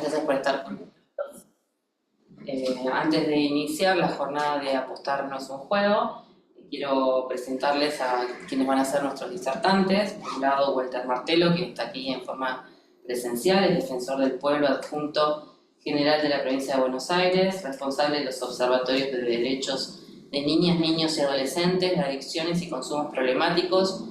Gracias por estar con nosotros. Antes de iniciar la jornada de Apostar no es un juego, quiero presentarles a quienes van a ser nuestros disertantes. Por un lado, Walter Martelo, que está aquí en forma presencial, es defensor del pueblo, adjunto general de la provincia de Buenos Aires, responsable de los observatorios de derechos de niñas, niños y adolescentes, de adicciones y consumos problemáticos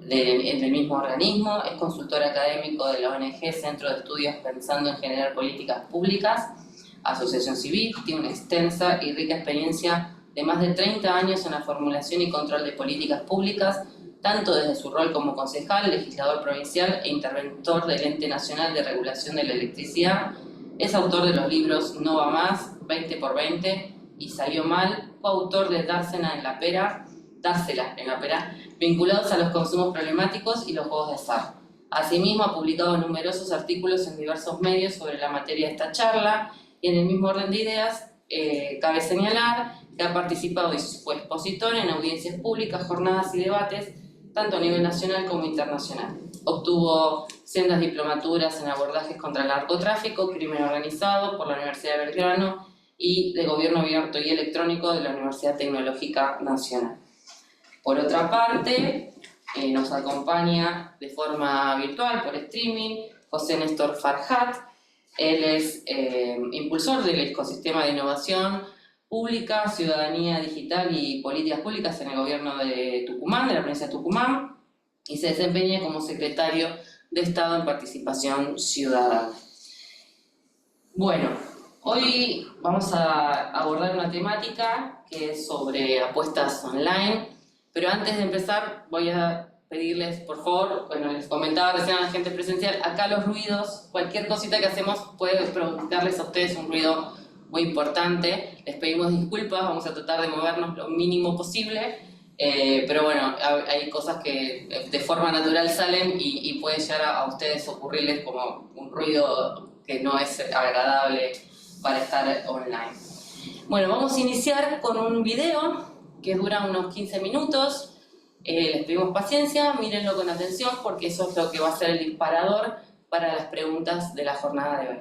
del mismo organismo. Es consultor académico de la ONG Centro de Estudios Pensando en Generar Políticas Públicas, asociación civil. Tiene una extensa y rica experiencia de más de 30 años en la formulación y control de políticas públicas, tanto desde su rol como concejal, legislador provincial e interventor del Ente Nacional de Regulación de la Electricidad. Es autor de los libros No va más, 20 por 20 y Salió mal, coautor de Dársela en la pera, vinculados a los consumos problemáticos y los juegos de azar. Asimismo, ha publicado numerosos artículos en diversos medios sobre la materia de esta charla, y en el mismo orden de ideas, cabe señalar que ha participado y fue expositor en audiencias públicas, jornadas y debates, tanto a nivel nacional como internacional. Obtuvo sendas diplomaturas en abordajes contra el narcotráfico, crimen organizado por la Universidad de Belgrano y de Gobierno Abierto y Electrónico de la Universidad Tecnológica Nacional. Por otra parte, nos acompaña de forma virtual, por streaming, José Néstor Farhat. Él es impulsor del ecosistema de innovación pública, ciudadanía digital y políticas públicas en el gobierno de Tucumán, de la provincia de Tucumán, y se desempeña como secretario de Estado en Participación Ciudadana. Bueno, hoy vamos a abordar una temática que es sobre apuestas online, pero antes de empezar voy a pedirles, por favor, bueno, les comentaba recién a la gente presencial, acá los ruidos, cualquier cosita que hacemos puede provocarles a ustedes un ruido muy importante. Les pedimos disculpas, vamos a tratar de movernos lo mínimo posible, pero bueno, hay cosas que de forma natural salen y puede llegar a ustedes ocurrirles como un ruido que no es agradable para estar online. Bueno, vamos a iniciar con un video que dura unos 15 minutos. Les pedimos paciencia, mírenlo con atención porque eso es lo que va a ser el disparador para las preguntas de la jornada de hoy.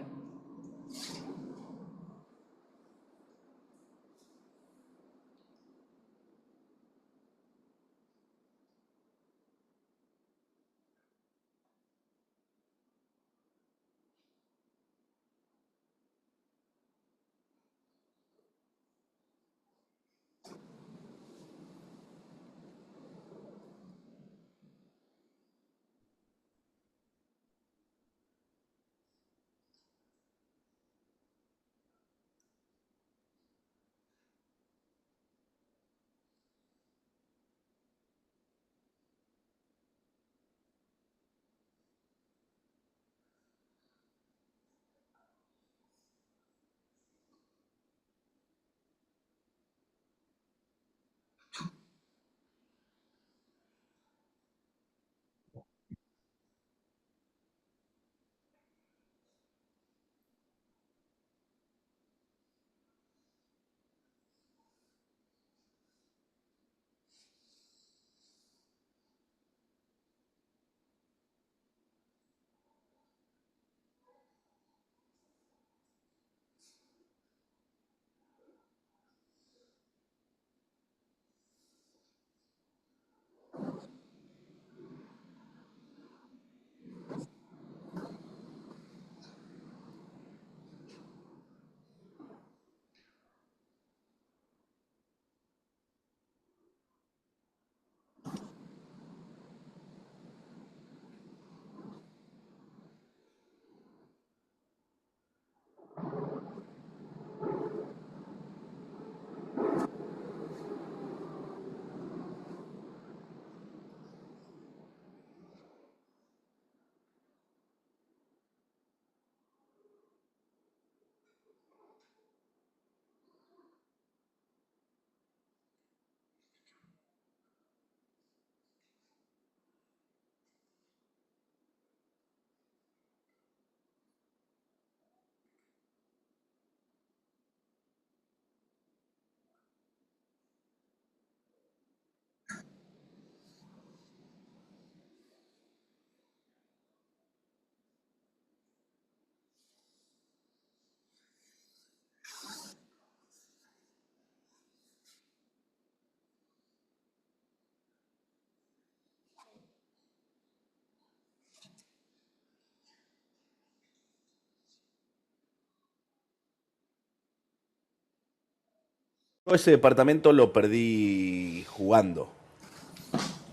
Ese departamento lo perdí jugando,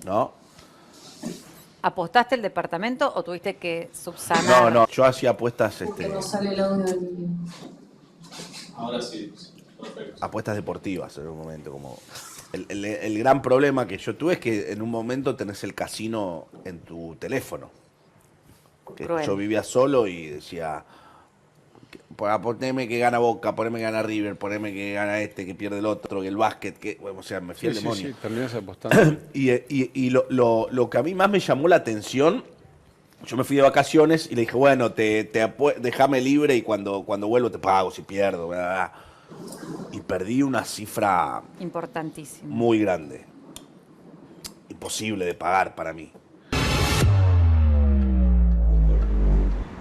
¿no? ¿Apostaste el departamento o tuviste que subsanar? No, yo hacía apuestas, Que no sale el audio del video. Ahora sí, perfecto. apuestas deportivas en un momento. Como el gran problema que yo tuve es que en un momento tenés el casino en tu teléfono. Que Cruel. yo vivía solo y decía, poneme que gana Boca, poneme que gana River, poneme que gana este, que pierde el otro, que el básquet, que, bueno, o sea, me fui al demonio. Sí, terminás apostando. Y lo que a mí más me llamó la atención, yo me fui de vacaciones y le dije, bueno, déjame libre y cuando vuelvo te pago si pierdo. Bla, bla. Y perdí una cifra Importantísimo. muy grande. Imposible de pagar para mí.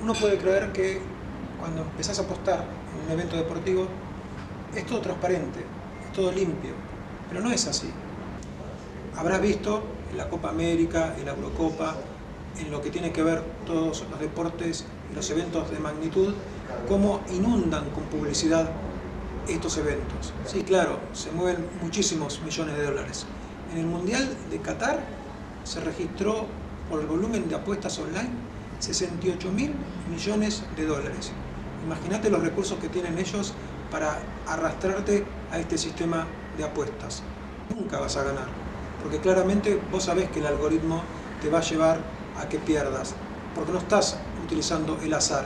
Uno puede creer que cuando empezás a apostar en un evento deportivo es todo transparente, es todo limpio, pero no es así. Habrás visto en la Copa América, en la Eurocopa, en lo que tiene que ver todos los deportes y los eventos de magnitud, cómo inundan con publicidad estos eventos. Sí, claro, se mueven muchísimos millones de dólares. En el Mundial de Qatar se registró por el volumen de apuestas online 68.000 millones de dólares. Imagínate los recursos que tienen ellos para arrastrarte a este sistema de apuestas. Nunca vas a ganar, porque claramente vos sabés que el algoritmo te va a llevar a que pierdas, porque no estás utilizando el azar.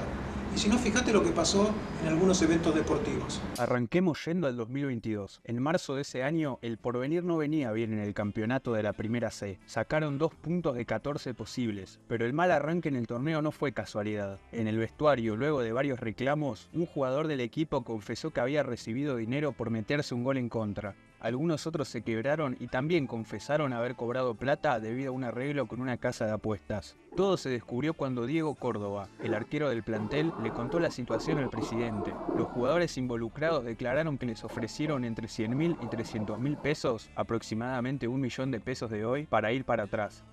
Y si no, fíjate lo que pasó en algunos eventos deportivos. Arranquemos yendo al 2022. En marzo de ese año, el Porvenir no venía bien en el campeonato de la Primera C. Sacaron 2 puntos de 14 posibles, pero el mal arranque en el torneo no fue casualidad. En el vestuario, luego de varios reclamos, un jugador del equipo confesó que había recibido dinero por meterse un gol en contra. Algunos otros se quebraron y también confesaron haber cobrado plata debido a un arreglo con una casa de apuestas. Todo se descubrió cuando Diego Córdoba, el arquero del plantel, le contó la situación al presidente. Los jugadores involucrados declararon que les ofrecieron entre 100.000 y 300.000 pesos, aproximadamente 1 millón de pesos de hoy, para ir para atrás.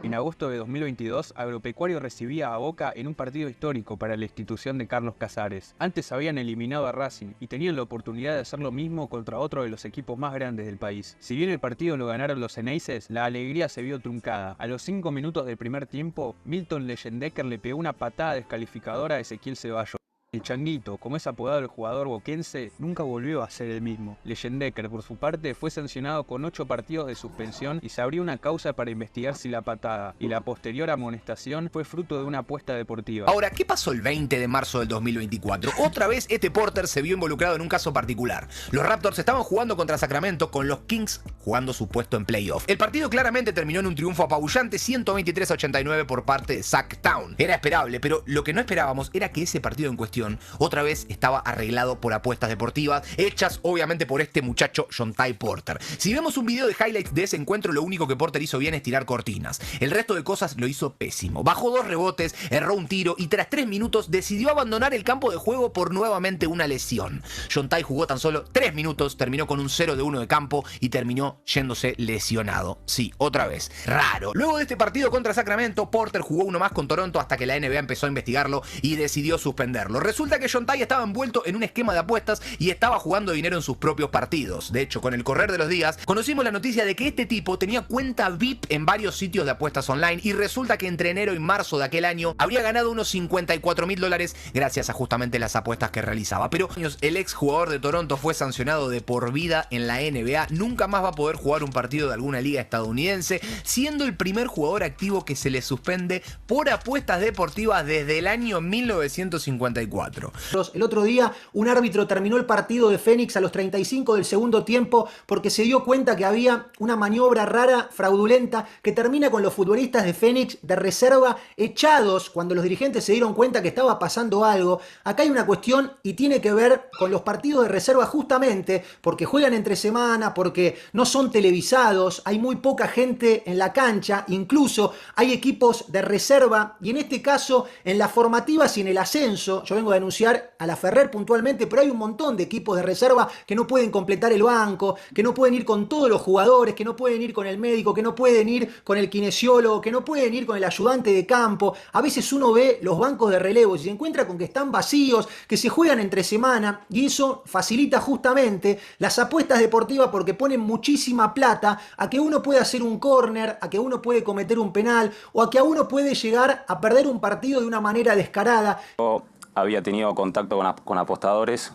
En agosto de 2022, Agropecuario recibía a Boca en un partido histórico para la institución de Carlos Casares. Antes habían eliminado a Racing y tenían la oportunidad de hacer lo mismo contra otro de los equipos más grandes del país. Si bien el partido lo ganaron los Ceneices, la alegría se vio truncada. A los 5 minutos del primer tiempo, Milton Leyendecker le pegó una patada descalificadora a Ezequiel Ceballos. El Changuito, como es apodado el jugador boquense, nunca volvió a ser el mismo. Leyendecker, por su parte, fue sancionado con 8 partidos de suspensión y se abrió una causa para investigar si la patada y la posterior amonestación fue fruto de una apuesta deportiva. Ahora, ¿qué pasó el 20 de marzo del 2024? Otra vez este Porter se vio involucrado en un caso particular. Los Raptors estaban jugando contra Sacramento con los Kings jugando su puesto en playoff. El partido claramente terminó en un triunfo apabullante 123-89 por parte de Sacktown. Era esperable, pero lo que no esperábamos era que ese partido en cuestión otra vez estaba arreglado por apuestas deportivas, hechas obviamente por este muchacho Jontai Porter. Si vemos un video de highlights de ese encuentro, lo único que Porter hizo bien es tirar cortinas. El resto de cosas lo hizo pésimo. Bajó 2 rebotes, erró un tiro y tras 3 minutos decidió abandonar el campo de juego por nuevamente una lesión. Jontai jugó tan solo 3 minutos, terminó con un 0 de 1 de campo y terminó yéndose lesionado. Sí, otra vez. Raro. Luego de este partido contra Sacramento, Porter jugó uno más con Toronto hasta que la NBA empezó a investigarlo y decidió suspenderlo. Resulta que Jontai estaba envuelto en un esquema de apuestas y estaba jugando dinero en sus propios partidos. De hecho, con el correr de los días, conocimos la noticia de que este tipo tenía cuenta VIP en varios sitios de apuestas online y resulta que entre enero y marzo de aquel año habría ganado unos 54.000 dólares gracias a justamente las apuestas que realizaba. Pero el ex jugador de Toronto fue sancionado de por vida en la NBA. Nunca más va a poder jugar un partido de alguna liga estadounidense, siendo el primer jugador activo que se le suspende por apuestas deportivas desde el año 1954. El otro día un árbitro terminó el partido de Fénix a los 35 del segundo tiempo porque se dio cuenta que había una maniobra rara, fraudulenta, que termina con los futbolistas de Fénix de reserva echados cuando los dirigentes se dieron cuenta que estaba pasando algo. Acá hay una cuestión y tiene que ver con los partidos de reserva justamente porque juegan entre semana, porque no son televisados, hay muy poca gente en la cancha, incluso hay equipos de reserva y en este caso en las formativas y en el ascenso, yo vengo de anunciar a la Ferrer puntualmente, pero hay un montón de equipos de reserva que no pueden completar el banco, que no pueden ir con todos los jugadores, que no pueden ir con el médico, que no pueden ir con el kinesiólogo, que no pueden ir con el ayudante de campo. A veces uno ve los bancos de relevo y se encuentra con que están vacíos, que se juegan entre semana, y eso facilita justamente las apuestas deportivas porque ponen muchísima plata a que uno puede hacer un córner, a que uno puede cometer un penal o a que a uno puede llegar a perder un partido de una manera descarada. Yo había tenido contacto con apostadores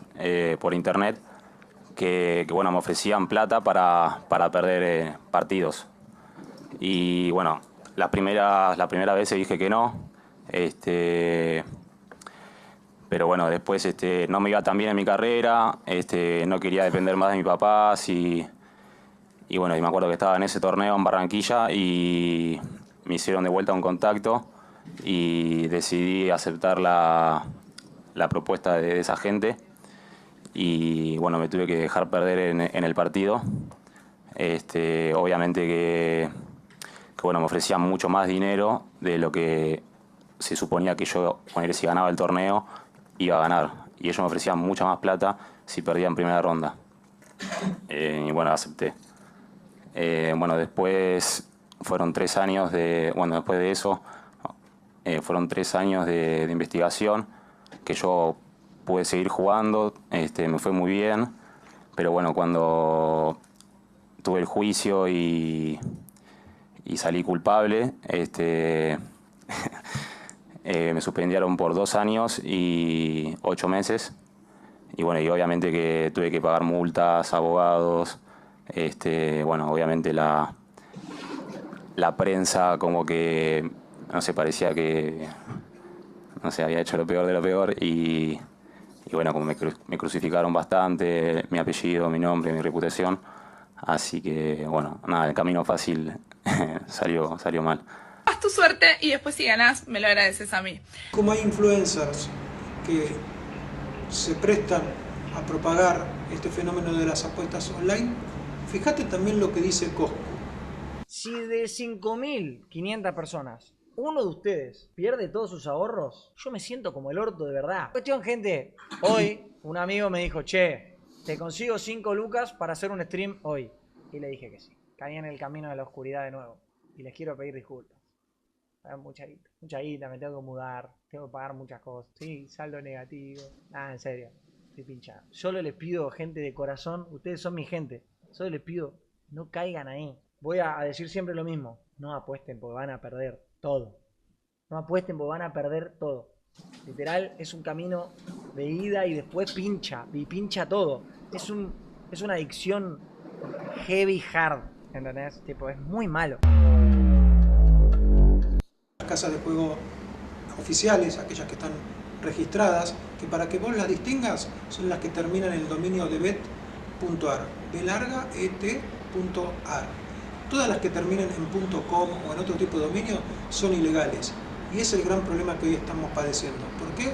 por internet que bueno, me ofrecían plata para perder partidos. Y bueno, la primera vez dije que no. Pero bueno, después no me iba tan bien en mi carrera, no quería depender más de mis papás y bueno, y me acuerdo que estaba en ese torneo en Barranquilla y me hicieron de vuelta un contacto y decidí aceptar la propuesta de esa gente y bueno, me tuve que dejar perder en el partido. Obviamente que bueno, me ofrecían mucho más dinero de lo que se suponía que yo, si ganaba el torneo, iba a ganar. Y ellos me ofrecían mucha más plata si perdía en primera ronda. Y bueno, acepté. Bueno, después fueron 3 años de... Bueno, después de eso, fueron 3 años de investigación que yo pude seguir jugando, me fue muy bien. Pero bueno, cuando tuve el juicio y salí culpable, me suspendieron por 2 años y 8 meses. Y bueno, y obviamente que tuve que pagar multas, abogados. Bueno, obviamente la prensa como que, no sé, parecía que, no sé, había hecho lo peor de lo peor. Y bueno, como me crucificaron bastante, mi apellido, mi nombre, mi reputación. Así que, bueno, nada, el camino fácil salió mal. Haz tu suerte y después si ganás me lo agradeces a mí. Como hay influencers que se prestan a propagar este fenómeno de las apuestas online, fíjate también lo que dice Coscu. Si de 5.500 personas, uno de ustedes pierde todos sus ahorros, yo me siento como el orto de verdad. Cuestión, gente, hoy un amigo me dijo, che, te consigo 5 lucas para hacer un stream hoy. Y le dije que sí. Caí en el camino de la oscuridad de nuevo. Y les quiero pedir disculpas. Mucha guita, me tengo que mudar, tengo que pagar muchas cosas. Sí, saldo negativo. Nada, en serio, estoy pinchado. Solo les pido, gente de corazón, ustedes son mi gente. Solo les pido, no caigan ahí. Voy a decir siempre lo mismo. No apuesten porque van a perder todo. No apuesten porque van a perder todo. Literal, es un camino de ida y después pincha. Y pincha todo. Es una adicción heavy hard. ¿Entendés? Tipo, es muy malo. Las casas de juego oficiales, aquellas que están registradas, que para que vos las distingas son las que terminan en el dominio de bet.ar, bet.ar. Todas las que terminen en .com o en otro tipo de dominio son ilegales. Y es el gran problema que hoy estamos padeciendo. ¿Por qué?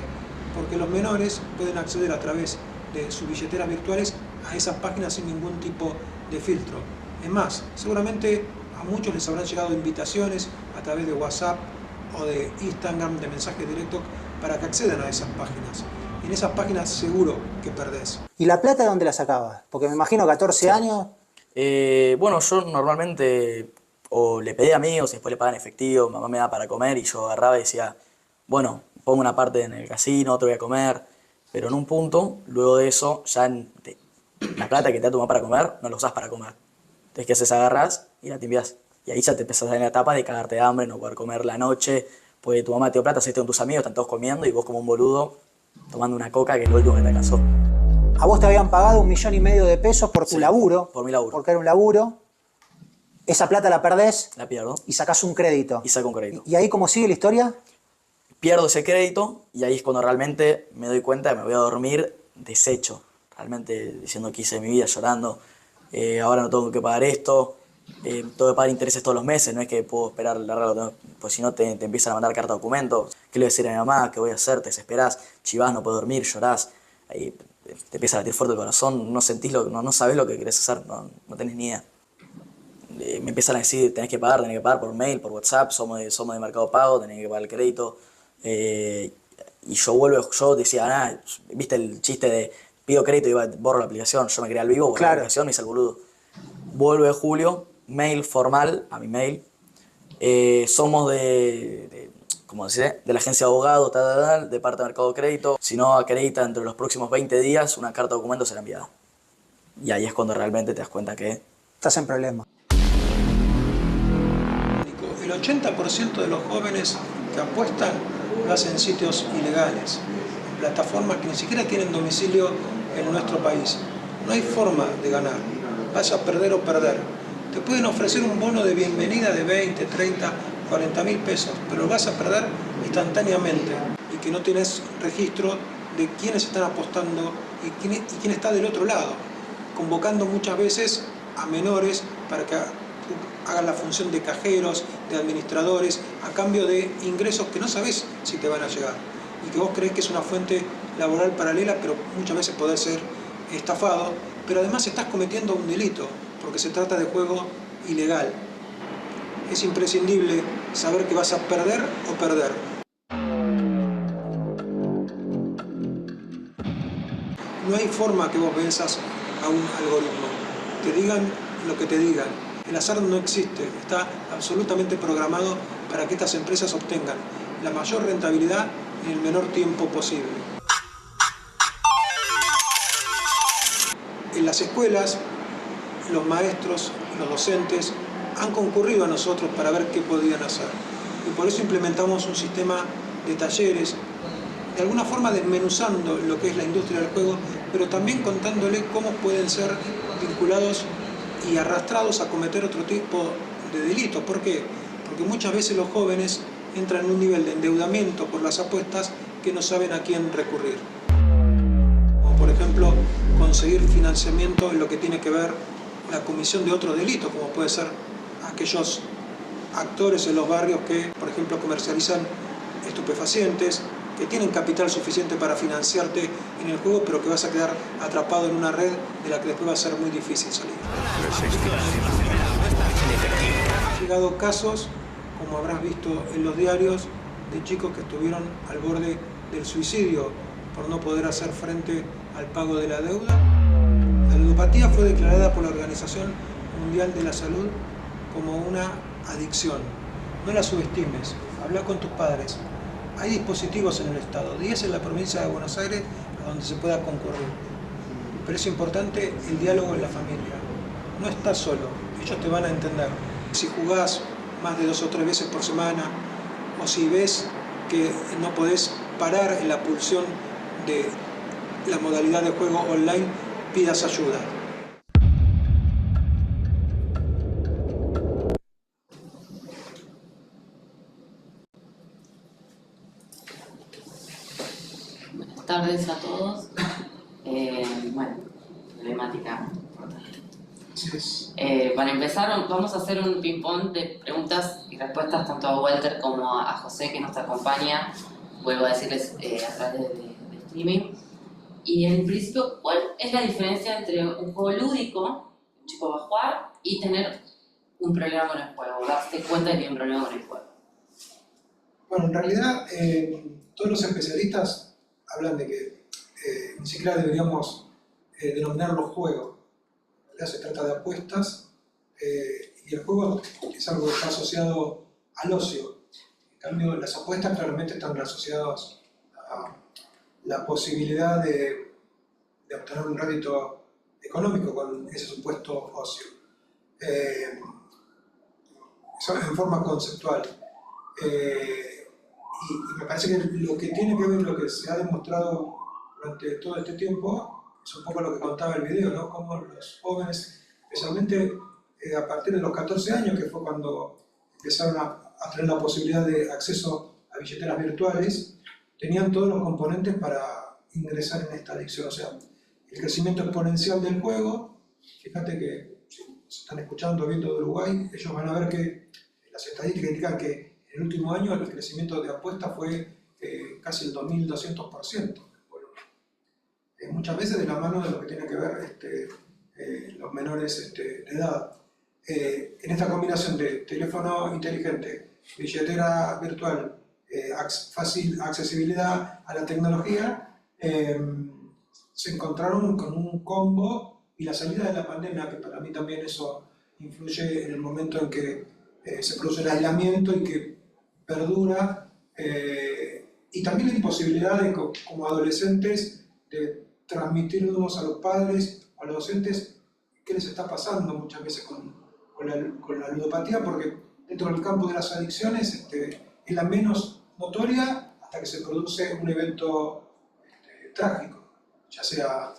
Porque los menores pueden acceder a través de sus billeteras virtuales a esas páginas sin ningún tipo de filtro. Es más, seguramente a muchos les habrán llegado invitaciones a través de WhatsApp o de Instagram, de mensajes directos, para que accedan a esas páginas. Y en esas páginas seguro que perdés. ¿Y la plata dónde la sacabas? Porque me imagino 14 años... Bueno, yo normalmente o le pedí a amigos y después le pagaban efectivo, mamá me daba para comer y yo agarraba y decía, bueno, pongo una parte en el casino, otro voy a comer, pero en un punto, luego de eso, ya la plata que te da tu mamá para comer, no la usás para comer. Entonces, ¿qué haces? Agarrás y la timbiás. Y ahí ya te empezás a dar la etapa de cagarte de hambre, no poder comer la noche, porque tu mamá te dio plata, saliste con tus amigos, están todos comiendo y vos como un boludo tomando una coca que es lo último que te alcanzó. A vos te habían pagado 1,5 millones de pesos por tu laburo. Por mi laburo. Porque era un laburo. Esa plata la perdés. La pierdo. Y sacás un crédito. Y saco un crédito. ¿Y ahí cómo sigue la historia? Pierdo ese crédito y ahí es cuando realmente me doy cuenta que me voy a dormir deshecho. Realmente diciendo que hice mi vida, llorando. Ahora no tengo que pagar esto. Tengo que pagar intereses todos los meses. No es que puedo esperar largarlo. Pues si no te empiezan a mandar carta de documentos. ¿Qué le voy a decir a mi mamá? ¿Qué voy a hacer? Te desesperás. Chivás, no puedes dormir, llorás. Ahí te empieza a latir fuerte el corazón, no sentís no sabés lo que querés hacer, no tenés ni idea. Me empiezan a decir, tenés que pagar por mail, por WhatsApp, somos de Mercado Pago, tenés que pagar el crédito. Y Y yo decía, viste el chiste de pido crédito y borro la aplicación. Yo me creé al vivo, borré la aplicación, me hice el boludo. Vuelve julio, mail formal a mi mail. Somos ¿cómo decir? De la agencia de abogados, de parte de Mercado Crédito. Si no acredita entre los próximos 20 días, una carta de documento será enviada. Y ahí es cuando realmente te das cuenta que estás en problema. El 80% de los jóvenes que apuestan lo hacen en sitios ilegales, en plataformas que ni siquiera tienen domicilio en nuestro país. No hay forma de ganar, vas a perder o perder. Te pueden ofrecer un bono de bienvenida de 20, 30, 40 mil pesos, pero lo vas a perder instantáneamente y que no tienes registro de quiénes están apostando y quién está del otro lado, convocando muchas veces a menores para que hagan la función de cajeros, de administradores, a cambio de ingresos que no sabes si te van a llegar y que vos crees que es una fuente laboral paralela, pero muchas veces podés ser estafado, pero además estás cometiendo un delito porque se trata de juego ilegal. Es imprescindible saber que vas a perder o perder. No hay forma que vos venzas a un algoritmo. Te digan lo que te digan. El azar no existe, está absolutamente programado para que estas empresas obtengan la mayor rentabilidad en el menor tiempo posible. En las escuelas, los maestros, los docentes han concurrido a nosotros para ver qué podían hacer. Y por eso implementamos un sistema de talleres, de alguna forma desmenuzando lo que es la industria del juego, pero también contándole cómo pueden ser vinculados y arrastrados a cometer otro tipo de delitos. ¿Por qué? Porque muchas veces los jóvenes entran en un nivel de endeudamiento por las apuestas que no saben a quién recurrir. Como por ejemplo, conseguir financiamiento en lo que tiene que ver la comisión de otros delitos, como puede ser aquellos actores en los barrios que, por ejemplo, comercializan estupefacientes, que tienen capital suficiente para financiarte en el juego, pero que vas a quedar atrapado en una red de la que después va a ser muy difícil salir. Han llegado casos, como habrás visto en los diarios, de chicos que estuvieron al borde del suicidio por no poder hacer frente al pago de la deuda. La ludopatía fue declarada por la Organización Mundial de la Salud como una adicción. No la subestimes, habla con tus padres. Hay dispositivos en el Estado, 10 en la provincia de Buenos Aires, a donde se pueda concurrir. Pero es importante el diálogo en la familia. No estás solo, ellos te van a entender. Si jugás más de 2 o 3 veces por semana, o si ves que no podés parar en la pulsión de la modalidad de juego online, pidas ayuda. Buenas tardes a todos. Bueno, problemática importante. Para empezar, vamos a hacer un ping-pong de preguntas y respuestas tanto a Walter como a José, que nos acompaña, vuelvo a decirles, a través de streaming. Y en principio, ¿cuál es la diferencia entre un juego lúdico, un chico va a jugar, y tener un problema con el juego, darse cuenta de que hay un problema con el juego? Bueno, en realidad, todos los especialistas hablan de que ni siquiera deberíamos denominarlo juego. En realidad se trata de apuestas y el juego es algo que está asociado al ocio. En cambio, las apuestas claramente están asociadas a la posibilidad de obtener un rédito económico con ese supuesto ocio. En forma conceptual. Y me parece que lo que tiene que ver, lo que se ha demostrado durante todo este tiempo, es un poco lo que contaba el video, ¿no? Cómo los jóvenes, especialmente a partir de los 14 años, que fue cuando empezaron a tener la posibilidad de acceso a billeteras virtuales, tenían todos los componentes para ingresar en esta adicción. O sea, el crecimiento exponencial del juego, fíjate que si se están escuchando, viendo de Uruguay, ellos van a ver que las estadísticas indican que en el último año el crecimiento de apuestas fue casi el 2200%. Muchas veces de la mano de lo que tiene que ver los menores de edad. En esta combinación de teléfono inteligente, billetera virtual, fácil accesibilidad a la tecnología, se encontraron con un combo y la salida de la pandemia, que para mí también eso influye en el momento en que se produce el aislamiento y que perdura, y también la imposibilidad de, como adolescentes, de transmitirnos a los padres, a los docentes, qué les está pasando muchas veces con la ludopatía, porque dentro del campo de las adicciones es la menos notoria hasta que se produce un evento trágico, ya sea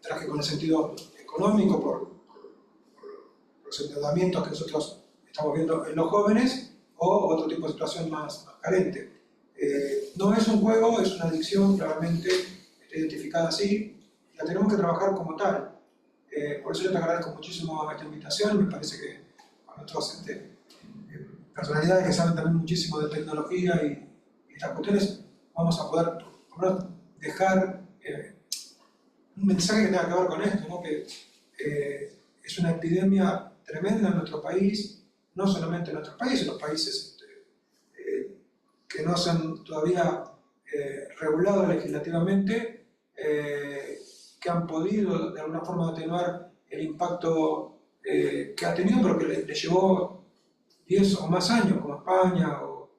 trágico en el sentido económico, por los endeudamientos que nosotros estamos viendo en los jóvenes, o otro tipo de situación más carente. No es un juego, es una adicción, claramente está identificada así, y la tenemos que trabajar como tal. Por eso yo te agradezco muchísimo esta invitación. Me parece que a nuestros personalidades que saben también muchísimo de tecnología y estas cuestiones, vamos a poder por lo menos dejar un mensaje que tenga que ver con esto, ¿no? Que es una epidemia tremenda en nuestro país, no solamente en nuestro país, en los países que no se han todavía regulado legislativamente, que han podido de alguna forma atenuar el impacto que ha tenido, pero que le llevó 10 o más años, como España u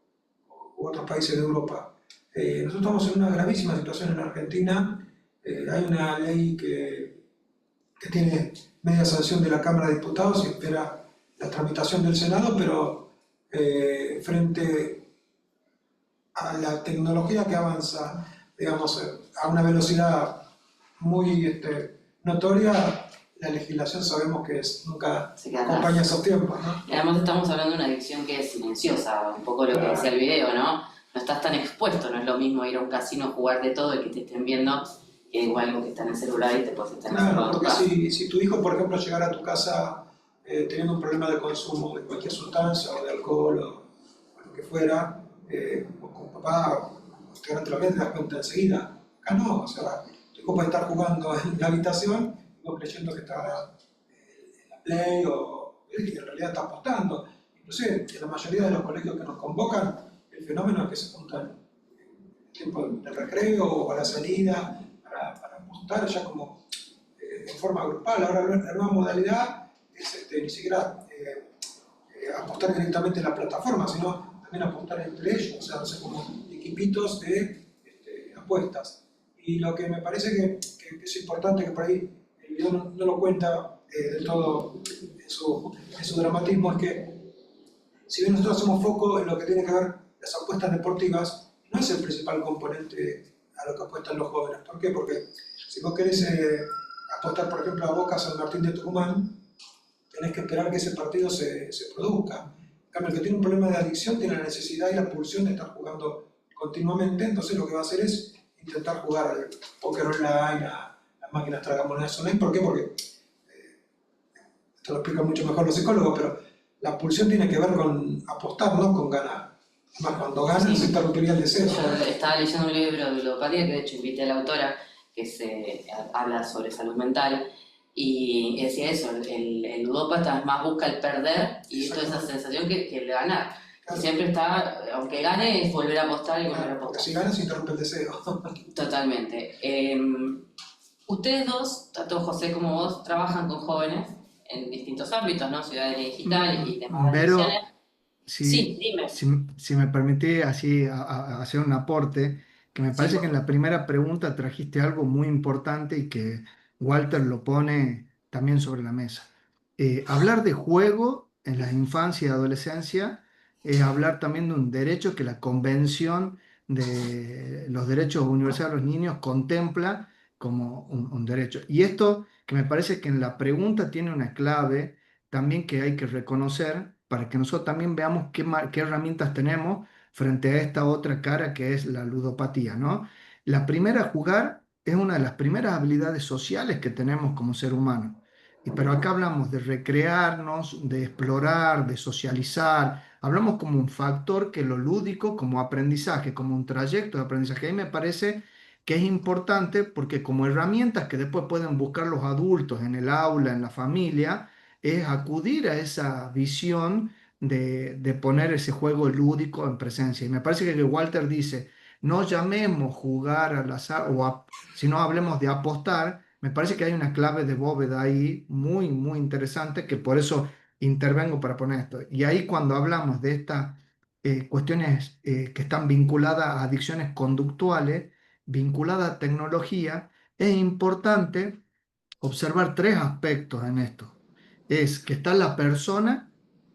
otros países de Europa. Nosotros estamos en una gravísima situación en Argentina. Hay una ley que tiene media sanción de la Cámara de Diputados y espera la tramitación del Senado, pero frente a la tecnología que avanza, digamos, a una velocidad muy notoria, la legislación sabemos que nunca acompaña esos tiempos, ¿no? Y además estamos hablando de una adicción que es silenciosa, un poco lo que decía el video, ¿no? No estás tan expuesto, no es lo mismo ir a un casino a jugar de todo y que te estén viendo, que igual algo que está en el celular y te puedes estar Claro, porque si tu hijo, por ejemplo, llegara a tu casa teniendo un problema de consumo de cualquier sustancia o de alcohol o lo que fuera, o con papá, te das cuenta enseguida. Acá no, o sea, tu hijo puede estar jugando en la habitación y vos creyendo que está en la Play y en realidad está apostando. Inclusive, en la mayoría de los colegios que nos convocan, el fenómeno es que se juntan en el tiempo de recreo o a la salida para apostar ya como en forma grupal. Ahora la nueva modalidad es ni siquiera apostar directamente en la plataforma, sino también apostar entre ellos, o sea, no sé, como equipitos de apuestas. Y lo que me parece que es importante, que por ahí el video no lo cuenta del todo en su dramatismo, es que si bien nosotros hacemos foco en lo que tiene que ver las apuestas deportivas, no es el principal componente a lo que apuestan los jóvenes. ¿Por qué? Porque si vos querés apostar, por ejemplo, a Boca San Martín de Tucumán, tenés que esperar que ese partido se produzca. En cambio, el que tiene un problema de adicción tiene la necesidad y la pulsión de estar jugando continuamente, entonces lo que va a hacer es intentar jugar al póker online, a las máquinas tragamonedas online. ¿Por qué? Porque, esto lo explican mucho mejor los psicólogos, pero la pulsión tiene que ver con apostar, no con ganar. Más cuando ganan se interrumpiría el deseo. Yo estaba leyendo un libro de ludopatía, que de hecho invité a la autora, que habla sobre salud mental, y decía eso, el ludópata más busca el perder y toda esa sensación que el ganar. Claro. Siempre está, aunque gane, es volver a apostar y volver a apostar. Si ganas, interrumpe el deseo. Totalmente. Ustedes dos, tanto José como vos, trabajan con jóvenes en distintos ámbitos, ¿no? Ciudadanía digital y demás. Pero, sí, dime. Si me permite así hacer un aporte, que me parece que en la primera pregunta trajiste algo muy importante y que Walter lo pone también sobre la mesa. Hablar de juego en la infancia y adolescencia es hablar también de un derecho que la Convención de los Derechos Universales de los Niños contempla como un derecho. Y esto que me parece que en la pregunta tiene una clave también que hay que reconocer para que nosotros también veamos qué herramientas tenemos frente a esta otra cara que es la ludopatía, ¿no? La primera, jugar, es una de las primeras habilidades sociales que tenemos como ser humano. Pero acá hablamos de recrearnos, de explorar, de socializar. Hablamos como un factor que lo lúdico, como aprendizaje, como un trayecto de aprendizaje. Y me parece que es importante porque como herramientas que después pueden buscar los adultos en el aula, en la familia, es acudir a esa visión de poner ese juego lúdico en presencia. Y me parece que Walter dice, no llamemos jugar al azar, si no hablemos de apostar, me parece que hay una clave de bóveda ahí muy, muy interesante, que por eso intervengo para poner esto. Y ahí cuando hablamos de estas cuestiones que están vinculadas a adicciones conductuales, vinculadas a tecnología, es importante observar tres aspectos en esto. Es que está la persona,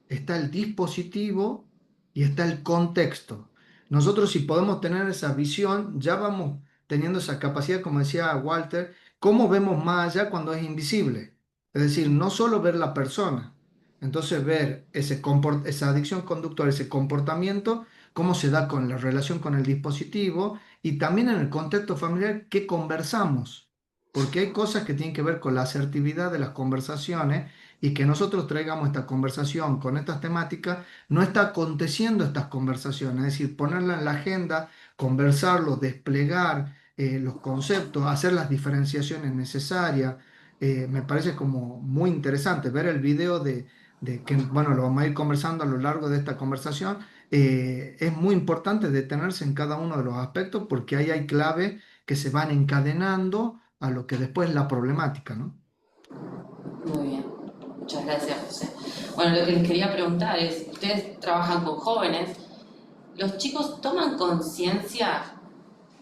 está el dispositivo y está el contexto. Nosotros, si podemos tener esa visión, ya vamos teniendo esa capacidad, como decía Walter, cómo vemos más allá cuando es invisible. Es decir, no solo ver la persona, entonces ver esa adicción conductual, ese comportamiento, cómo se da con la relación con el dispositivo y también en el contexto familiar, qué conversamos. Porque hay cosas que tienen que ver con la asertividad de las conversaciones y que nosotros traigamos esta conversación con estas temáticas, no está aconteciendo estas conversaciones, es decir, ponerla en la agenda, conversarlo, desplegar los conceptos, hacer las diferenciaciones necesarias. Me parece como muy interesante ver el video de que, bueno, lo vamos a ir conversando a lo largo de esta conversación. Es muy importante detenerse en cada uno de los aspectos porque ahí hay claves que se van encadenando a lo que después es la problemática, ¿no? Muy bien, muchas gracias, José. Bueno, lo que les quería preguntar es, ustedes trabajan con jóvenes, ¿los chicos toman conciencia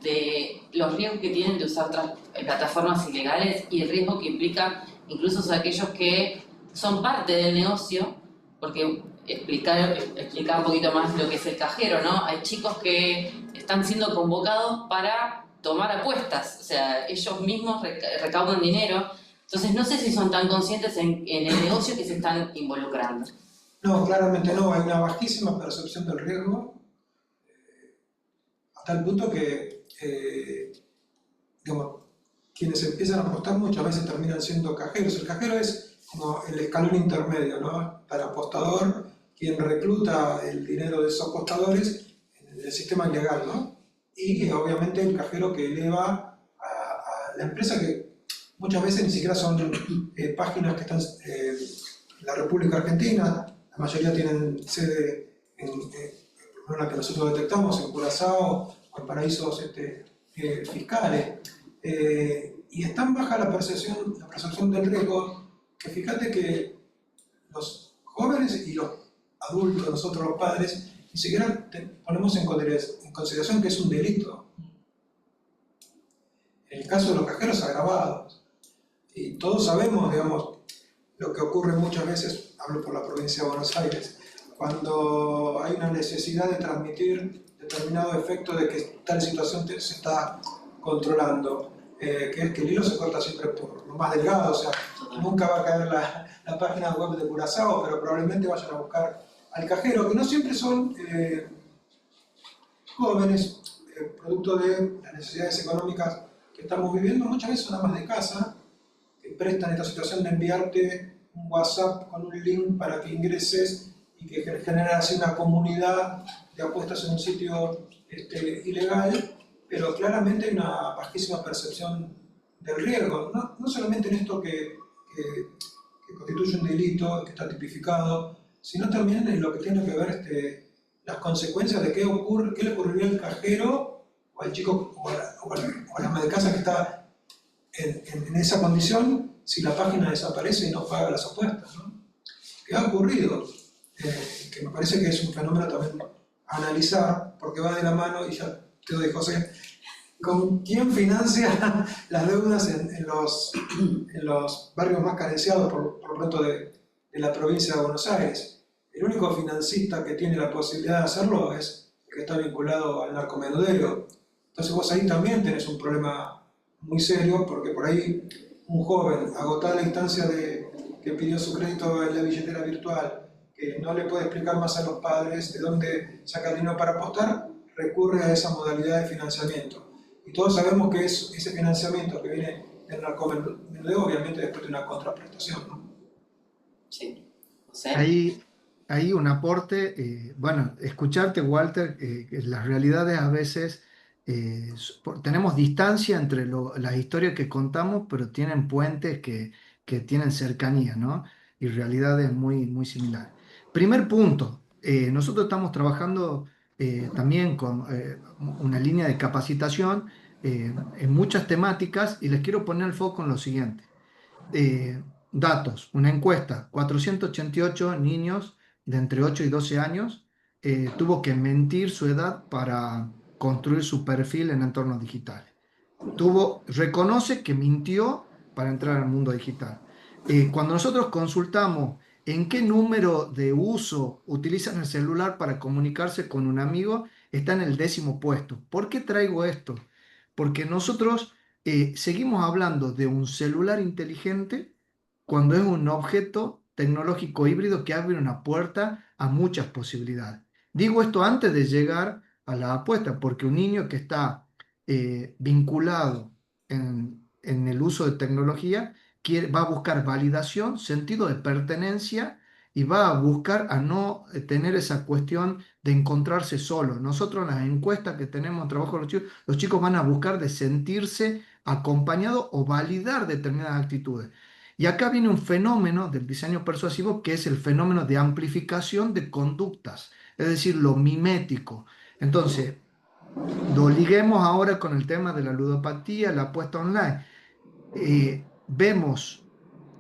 de los riesgos que tienen de usar plataformas ilegales y el riesgo que implica incluso aquellos que son parte del negocio? Porque explicar un poquito más lo que es el cajero, ¿no? Hay chicos que están siendo convocados para tomar apuestas, o sea, ellos mismos recaudan dinero, entonces no sé si son tan conscientes en el negocio que se están involucrando. No, claramente no, hay una bajísima percepción del riesgo, hasta el punto que, digamos, quienes empiezan a apostar muchas veces terminan siendo cajeros. El cajero es como el escalón intermedio, ¿no? Para apostador, quien recluta el dinero de esos apostadores en el sistema ilegal, ¿no? Y obviamente el cajero que eleva a la empresa, que muchas veces ni siquiera son páginas que están en la República Argentina, la mayoría tienen sede en la que nosotros detectamos, en Curazao o en paraísos fiscales. Y es tan baja la percepción del riesgo que fíjate que los jóvenes y los adultos, nosotros los padres, ni siquiera ponemos en consideración que es un delito. En el caso de los cajeros agravados. Y todos sabemos, digamos, lo que ocurre muchas veces, hablo por la provincia de Buenos Aires, cuando hay una necesidad de transmitir determinado efecto de que tal situación se está controlando, que es que el hilo se corta siempre por lo más delgado, o sea, nunca va a caer la página web de Curazao, pero probablemente vayan a buscar al cajero, que no siempre son jóvenes, producto de las necesidades económicas que estamos viviendo, muchas veces son amas de casa, que prestan esta situación de enviarte un WhatsApp con un link para que ingreses y que genera así una comunidad de apuestas en un sitio ilegal, pero claramente hay una bajísima percepción del riesgo, no solamente en esto que constituye un delito, que está tipificado, sino también en lo que tiene que ver las consecuencias de qué le ocurriría al cajero o al chico o a la ama de casa que está en esa condición si la página desaparece y no paga las apuestas, ¿no? ¿Qué ha ocurrido? Que me parece que es un fenómeno también a analizar, porque va de la mano, y ya te doy, José, con quién financia las deudas en los barrios más carenciados, por lo pronto, de la provincia de Buenos Aires. El único financista que tiene la posibilidad de hacerlo es el que está vinculado al narcomenudeo. Entonces vos ahí también tenés un problema muy serio, porque por ahí un joven, agotada la instancia que pidió su crédito en la billetera virtual, que no le puede explicar más a los padres de dónde saca el dinero para apostar, recurre a esa modalidad de financiamiento. Y todos sabemos que ese financiamiento que viene del narcomenudeo, obviamente después de una contraprestación, ¿no? Sí. O sea, Hay un aporte, bueno, escucharte, Walter, que las realidades a veces tenemos distancia entre las historias que contamos, pero tienen puentes que tienen cercanía, ¿no? Y realidades muy, muy similares. Primer punto, nosotros estamos trabajando también con una línea de capacitación en muchas temáticas y les quiero poner el foco en lo siguiente. Datos, una encuesta, 488 niños de entre 8 y 12 años tuvo que mentir su edad para construir su perfil en entornos digitales. Reconoce que mintió para entrar al mundo digital. Cuando nosotros consultamos en qué número de uso utilizan el celular para comunicarse con un amigo, está en el 10º puesto. ¿Por qué traigo esto? Porque nosotros seguimos hablando de un celular inteligente cuando es un objeto tecnológico híbrido que abre una puerta a muchas posibilidades. Digo esto antes de llegar a la apuesta, porque un niño que está vinculado en el uso de tecnología va a buscar validación, sentido de pertenencia y va a buscar a no tener esa cuestión de encontrarse solo. Nosotros en las encuestas que tenemos en trabajo con los chicos van a buscar de sentirse acompañados o validar determinadas actitudes. Y acá viene un fenómeno del diseño persuasivo que es el fenómeno de amplificación de conductas, es decir, lo mimético. Entonces, lo liguemos ahora con el tema de la ludopatía, la apuesta online. Vemos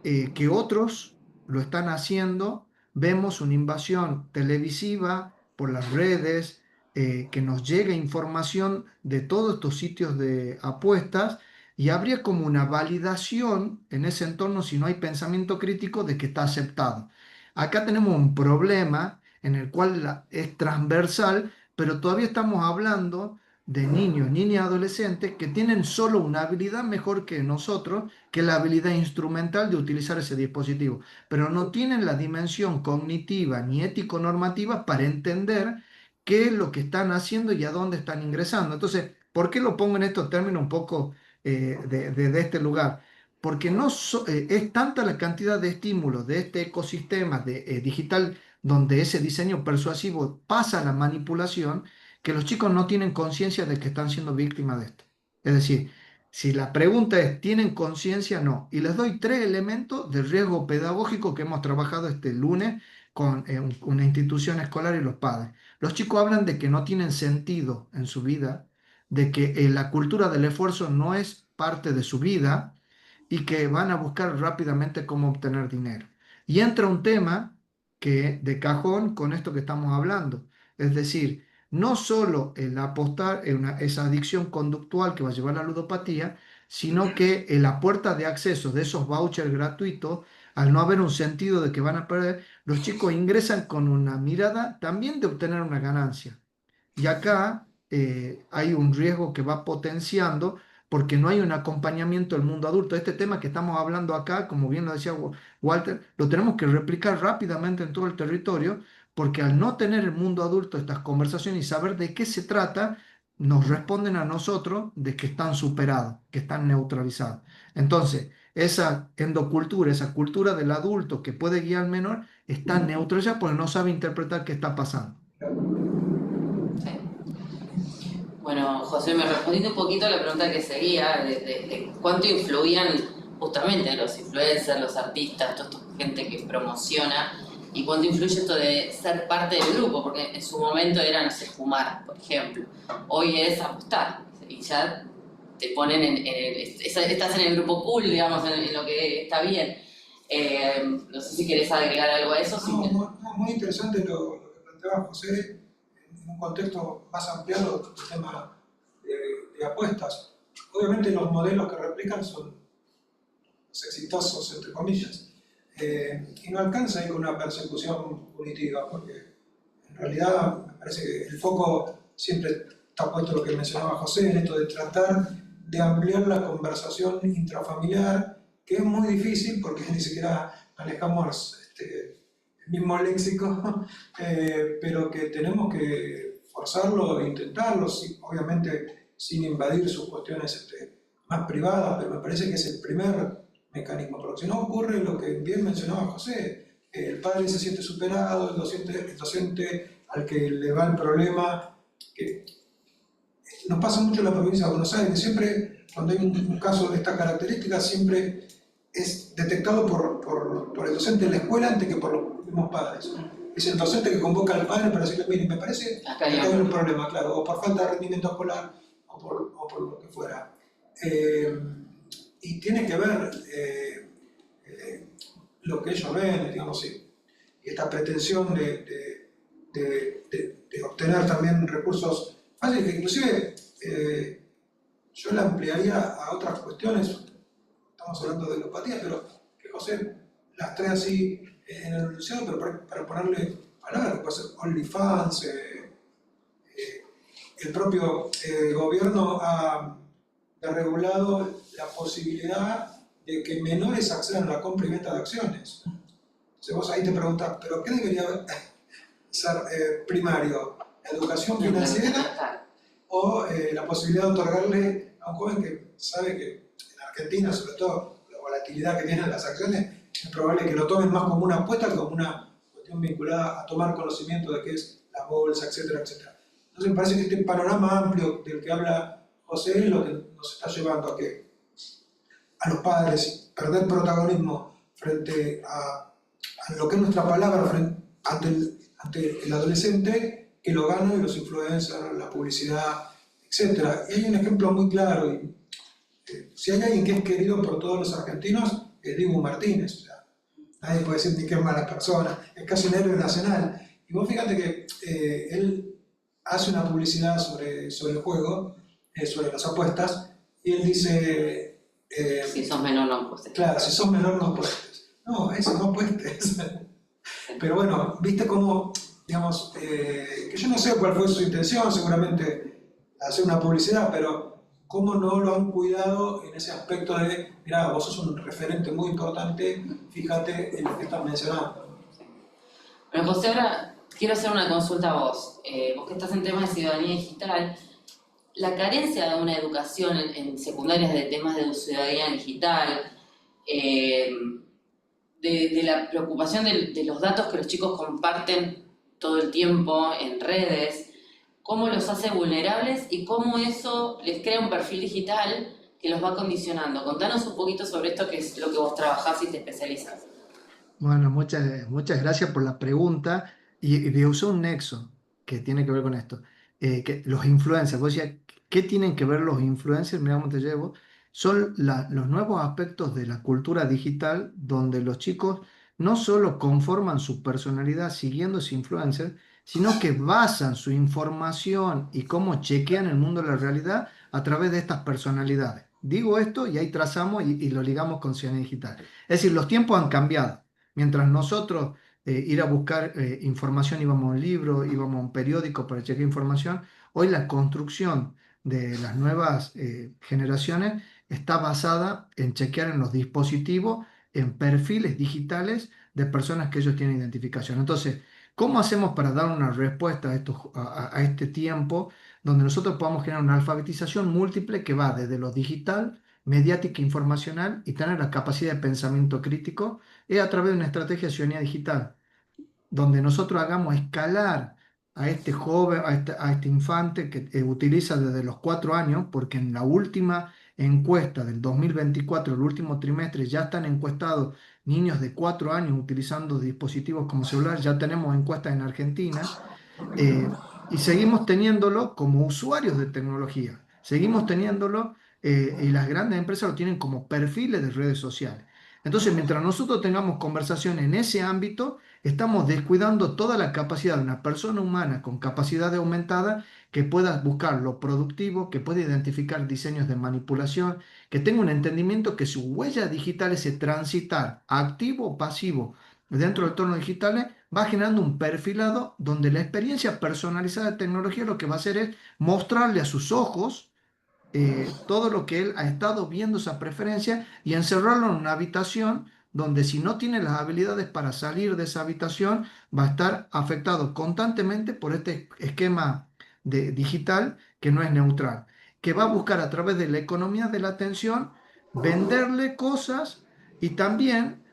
que otros lo están haciendo, vemos una invasión televisiva por las redes, que nos llega información de todos estos sitios de apuestas y habría como una validación en ese entorno si no hay pensamiento crítico de que está aceptado. Acá tenemos un problema en el cual es transversal, pero todavía estamos hablando de niños, niñas y adolescentes que tienen solo una habilidad mejor que nosotros, que es la habilidad instrumental de utilizar ese dispositivo, pero no tienen la dimensión cognitiva ni ético-normativa para entender qué es lo que están haciendo y a dónde están ingresando. Entonces, ¿por qué lo pongo en estos términos un poco de este lugar? Porque es tanta la cantidad de estímulos de este ecosistema digital donde ese diseño persuasivo pasa a la manipulación, que los chicos no tienen conciencia de que están siendo víctimas de esto. Es decir, si la pregunta es, ¿tienen conciencia? No. Y les doy 3 elementos de riesgo pedagógico que hemos trabajado este lunes con una institución escolar y los padres. Los chicos hablan de que no tienen sentido en su vida, de que la cultura del esfuerzo no es parte de su vida y que van a buscar rápidamente cómo obtener dinero. Y entra un tema que de cajón con esto que estamos hablando. Es decir, no solo el apostar en esa adicción conductual que va a llevar a la ludopatía, sino que en la puerta de acceso de esos vouchers gratuitos, al no haber un sentido de que van a perder, los chicos ingresan con una mirada también de obtener una ganancia. Y acá hay un riesgo que va potenciando porque no hay un acompañamiento del mundo adulto. Este tema que estamos hablando acá, como bien lo decía Walter, lo tenemos que replicar rápidamente en todo el territorio, porque al no tener el mundo adulto estas conversaciones y saber de qué se trata, nos responden a nosotros de que están superados, que están neutralizados. Entonces, esa endocultura, esa cultura del adulto que puede guiar al menor, está neutralizada porque no sabe interpretar qué está pasando. Sí. Bueno, José, me respondiste un poquito a la pregunta que seguía, de cuánto influían justamente los influencers, los artistas, toda esta gente que promociona, y cuánto influye esto de ser parte del grupo, porque en su momento era, no sé, fumar, por ejemplo. Hoy es apostar, y ya te ponen estás en el grupo cool, digamos, en lo que está bien. No sé si querés agregar algo a eso. Muy interesante lo que planteaba José, en un contexto más ampliado del tema de apuestas. Obviamente los modelos que replican son los exitosos, entre comillas. Y no alcanza ahí con una persecución punitiva, porque en realidad me parece que el foco siempre está puesto en lo que mencionaba José, en esto de tratar de ampliar la conversación intrafamiliar, que es muy difícil porque ni siquiera manejamos el mismo léxico, pero que tenemos que forzarlo e intentarlo, obviamente sin invadir sus cuestiones más privadas, pero me parece que es el primer mecanismo, porque si no ocurre lo que bien mencionaba José, el padre se siente superado, el docente al que le va el problema, que nos pasa mucho en la provincia de Buenos Aires, que siempre cuando hay un caso de esta característica siempre es detectado por el docente de la escuela antes que por los mismos padres. es el docente que convoca al padre para decirle, mire, me parece que acá hay un problema, claro, o por falta de rendimiento escolar, o por lo que fuera. Y tiene que ver lo que ellos ven, digamos, y esta pretensión de obtener también recursos fáciles, que inclusive yo la ampliaría a otras cuestiones. Estamos hablando de ludopatía, pero que José las trae así en el enunciado, pero para ponerle palabras, que puede ser OnlyFans. El propio gobierno ha regulado la posibilidad de que menores accedan a la compra y venta de acciones. Entonces vos ahí te preguntás, ¿pero qué debería ser primario? ¿La educación financiera o la posibilidad de otorgarle a un joven que sabe que en Argentina, sobre todo, la volatilidad que tienen las acciones, es probable que lo tomen más como una apuesta que como una cuestión vinculada a tomar conocimiento de qué es la bolsa, etcétera, etcétera? Entonces me parece que este panorama amplio del que habla José es lo que nos está llevando a los padres perder protagonismo frente a lo que es nuestra palabra ante el adolescente, que lo ganan los influencers, la publicidad, etc. Y hay un ejemplo muy claro. Si hay alguien que es querido por todos los argentinos, es Dibu Martínez. O sea, nadie puede decir ni que es mala persona, es casi un héroe nacional. Y vos fíjate que él hace una publicidad sobre el juego, sobre las apuestas, y él dice... si sos menor no apuestes. Claro, si sos menor no apuestes. No, eso no apuestes. Pero bueno, viste cómo, digamos, que yo no sé cuál fue su intención, seguramente hacer una publicidad, pero cómo no lo han cuidado en ese aspecto de, mirá, vos sos un referente muy importante, fíjate en lo que estás mencionando. Bueno, José, ahora quiero hacer una consulta a vos. Vos que estás en temas de ciudadanía digital, la carencia de una educación en secundarias de temas de ciudadanía digital, de la preocupación de los datos que los chicos comparten todo el tiempo en redes, cómo los hace vulnerables y cómo eso les crea un perfil digital que los va condicionando. Contanos un poquito sobre esto, que es lo que vos trabajás y te especializas. Bueno, muchas gracias por la pregunta. Y usé un nexo que tiene que ver con esto. Que los influencers, vos decías, ¿qué tienen que ver los influencers? Mira cómo te llevo. Son los nuevos aspectos de la cultura digital donde los chicos no solo conforman su personalidad siguiendo ese influencer, sino que basan su información y cómo chequean el mundo de la realidad a través de estas personalidades. Digo esto y ahí trazamos y lo ligamos con ciudadanía digital. Es decir, los tiempos han cambiado. Mientras nosotros ir a buscar información, íbamos a un libro, íbamos a un periódico para chequear información, hoy la construcción de las nuevas generaciones está basada en chequear en los dispositivos, en perfiles digitales de personas que ellos tienen identificación. Entonces, ¿cómo hacemos para dar una respuesta a este tiempo donde nosotros podamos generar una alfabetización múltiple que va desde lo digital, mediática, informacional y tener la capacidad de pensamiento crítico? Es a través de una estrategia de ciudadanía digital, donde nosotros hagamos escalar a este joven, a este infante que utiliza desde los 4 años, porque en la última encuesta del 2024, el último trimestre, ya están encuestados niños de 4 años utilizando dispositivos como celular. Ya tenemos encuestas en Argentina, y seguimos teniéndolo como usuarios de tecnología, seguimos teniéndolo, y las grandes empresas lo tienen como perfiles de redes sociales. Entonces, mientras nosotros tengamos conversación en ese ámbito, estamos descuidando toda la capacidad de una persona humana con capacidad aumentada que pueda buscar lo productivo, que pueda identificar diseños de manipulación, que tenga un entendimiento que su huella digital, ese transitar activo o pasivo dentro del entorno digital, va generando un perfilado donde la experiencia personalizada de tecnología lo que va a hacer es mostrarle a sus ojos todo lo que él ha estado viendo, esa preferencia, y encerrarlo en una habitación donde, si no tiene las habilidades para salir de esa habitación, va a estar afectado constantemente por este esquema digital que no es neutral, que va a buscar a través de la economía de la atención venderle cosas y también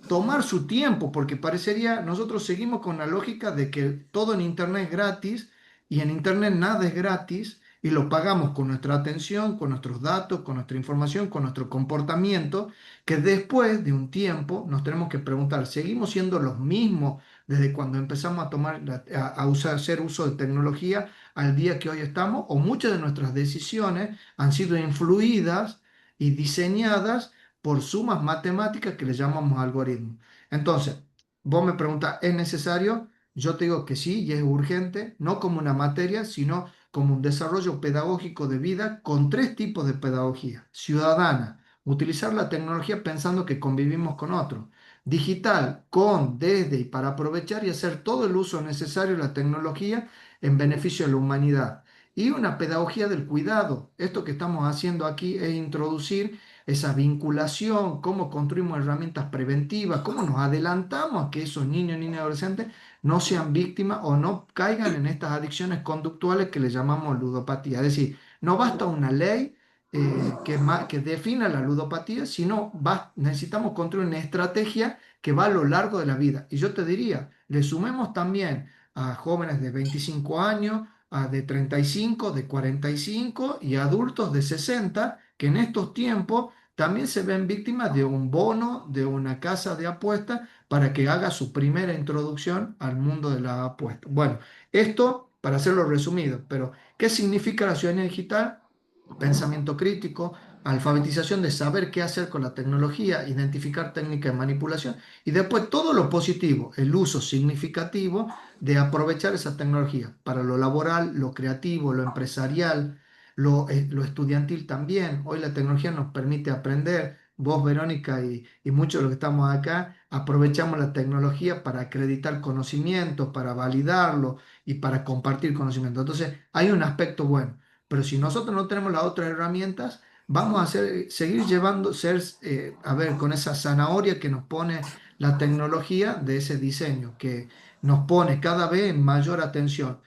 tomar su tiempo, porque parecería, nosotros seguimos con la lógica de que todo en Internet es gratis, y en Internet nada es gratis, y lo pagamos con nuestra atención, con nuestros datos, con nuestra información, con nuestro comportamiento, que después de un tiempo nos tenemos que preguntar, ¿seguimos siendo los mismos desde cuando empezamos a tomar, hacer uso de tecnología al día que hoy estamos, o muchas de nuestras decisiones han sido influidas y diseñadas por sumas matemáticas que le llamamos algoritmos. Entonces, vos me preguntas, ¿es necesario? Yo te digo que sí, y es urgente, no como una materia, sino como un desarrollo pedagógico de vida con 3 tipos de pedagogía. Ciudadana, utilizar la tecnología pensando que convivimos con otros. Digital, con, desde y para aprovechar y hacer todo el uso necesario de la tecnología en beneficio de la humanidad. Y una pedagogía del cuidado. Esto que estamos haciendo aquí es introducir esa vinculación, cómo construimos herramientas preventivas, cómo nos adelantamos a que esos niños, niñas y adolescentes no sean víctimas o no caigan en estas adicciones conductuales que le llamamos ludopatía. Es decir, no basta una ley que defina la ludopatía, sino necesitamos construir una estrategia que va a lo largo de la vida. Y yo te diría, le sumemos también a jóvenes de 25 años, a de 35, de 45 y adultos de 60, que en estos tiempos también se ven víctimas de un bono, de una casa de apuestas, para que haga su primera introducción al mundo de la apuesta. Bueno, esto para hacerlo resumido, pero ¿qué significa la ciudadanía digital? Pensamiento crítico, alfabetización de saber qué hacer con la tecnología, identificar técnicas de manipulación y después todo lo positivo, el uso significativo de aprovechar esa tecnología para lo laboral, lo creativo, lo empresarial, lo estudiantil también. Hoy la tecnología nos permite aprender. Vos, Verónica, y muchos de los que estamos acá, aprovechamos la tecnología para acreditar conocimiento, para validarlo y para compartir conocimiento. Entonces, hay un aspecto bueno. Pero si nosotros no tenemos las otras herramientas, vamos a seguir llevando, con esa zanahoria que nos pone la tecnología de ese diseño, que nos pone cada vez en mayor atención.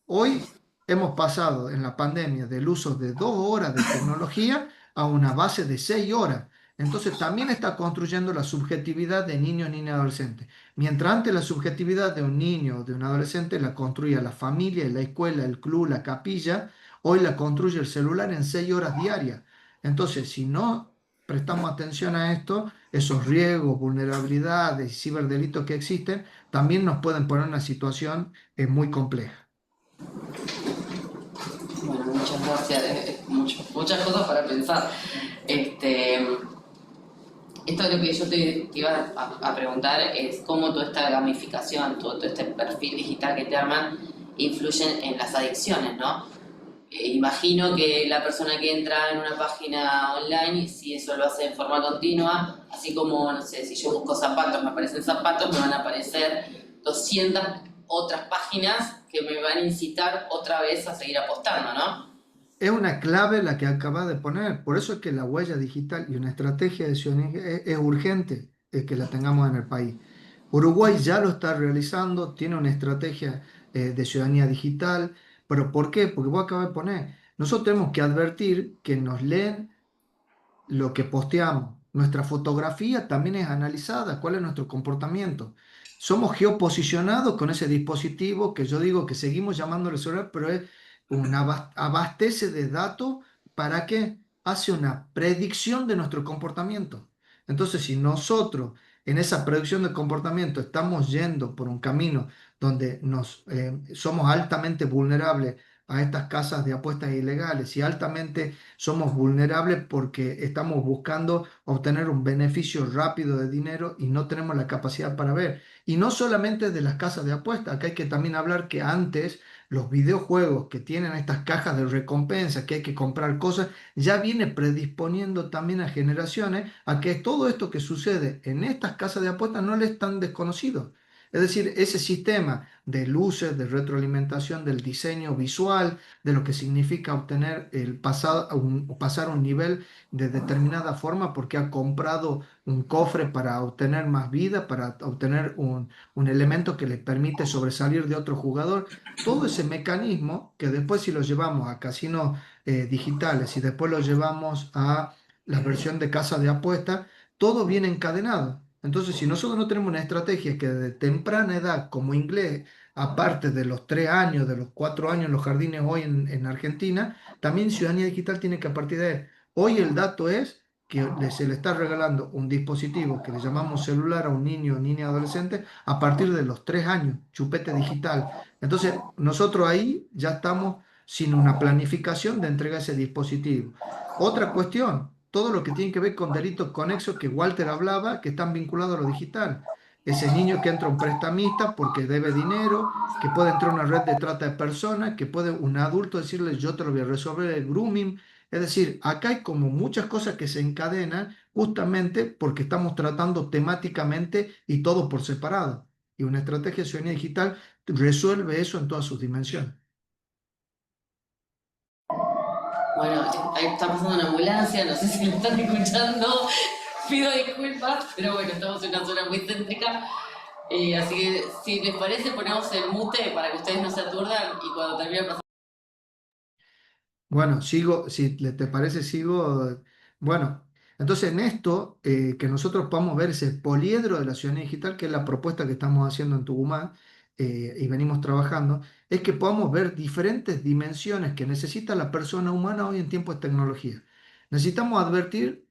Hoy hemos pasado en la pandemia del uso de 2 horas de tecnología a una base de 6 horas. Entonces también está construyendo la subjetividad de niños, niñas y adolescentes. Mientras antes la subjetividad de un niño o de un adolescente la construía la familia, la escuela, el club, la capilla, hoy la construye el celular en 6 horas diarias. Entonces, si no prestamos atención a esto, esos riesgos, vulnerabilidades y ciberdelitos que existen, también nos pueden poner en una situación muy compleja. Bueno, muchas gracias. Muchas cosas para pensar. Esto es lo que yo te iba a preguntar, es cómo toda esta gamificación, todo este perfil digital que te arman, influyen en las adicciones, ¿no? Imagino que la persona que entra en una página online, si eso lo hace de forma continua, así como, no sé, si yo busco zapatos, me aparecen zapatos, me van a aparecer 200 otras páginas que me van a incitar otra vez a seguir apostando, ¿no? Es una clave la que acabas de poner. Por eso es que la huella digital y una estrategia de ciudadanía es urgente que la tengamos en el país. Uruguay ya lo está realizando, tiene una estrategia de ciudadanía digital. ¿Pero por qué? Porque vos acabas de poner. Nosotros tenemos que advertir que nos leen lo que posteamos. Nuestra fotografía también es analizada. ¿Cuál es nuestro comportamiento? Somos geoposicionados con ese dispositivo que yo digo que seguimos llamándole celular, pero es abastece de datos para que hace una predicción de nuestro comportamiento. Entonces, si nosotros en esa predicción de comportamiento estamos yendo por un camino donde somos altamente vulnerables a estas casas de apuestas ilegales y altamente somos vulnerables porque estamos buscando obtener un beneficio rápido de dinero y no tenemos la capacidad para ver. Y no solamente de las casas de apuestas, acá hay que también hablar que antes los videojuegos que tienen estas cajas de recompensa, que hay que comprar cosas, ya viene predisponiendo también a generaciones a que todo esto que sucede en estas casas de apuestas no les es tan desconocido. Es decir, ese sistema de luces, de retroalimentación del diseño visual, de lo que significa obtener pasar un nivel de determinada forma porque ha comprado un cofre para obtener más vida, para obtener un elemento que le permite sobresalir de otro jugador. Todo ese mecanismo que después si lo llevamos a casinos digitales y después lo llevamos a la versión de casa de apuestas, todo viene encadenado. Entonces, si nosotros no tenemos una estrategia que de temprana edad, como inglés, aparte de los 3 años, de los 4 años en los jardines hoy en Argentina, también ciudadanía digital tiene que a partir de él. Hoy el dato es que se le está regalando un dispositivo que le llamamos celular a un niño o niña adolescente a partir de los 3 años, chupete digital. Entonces, nosotros ahí ya estamos sin una planificación de entrega de ese dispositivo. Otra cuestión, todo lo que tiene que ver con delitos conexos que Walter hablaba, que están vinculados a lo digital. Ese niño que entra a un prestamista porque debe dinero, que puede entrar a una red de trata de personas, que puede un adulto decirle yo te lo voy a resolver, el grooming. Es decir, acá hay como muchas cosas que se encadenan justamente porque estamos tratando temáticamente y todo por separado. Y una estrategia de ciudadanía digital resuelve eso en todas sus dimensiones. Bueno, ahí está pasando una ambulancia, no sé si me están escuchando, pido disculpas, pero bueno, estamos en una zona muy céntrica, así que si les parece ponemos el mute para que ustedes no se aturdan y cuando termine pasando... Bueno, sigo, si te parece, sigo. Bueno, entonces en esto, que nosotros podamos ver ese poliedro de la ciudadanía digital, que es la propuesta que estamos haciendo en Tucumán y venimos trabajando, es que podamos ver diferentes dimensiones que necesita la persona humana hoy en tiempos de tecnología. Necesitamos advertir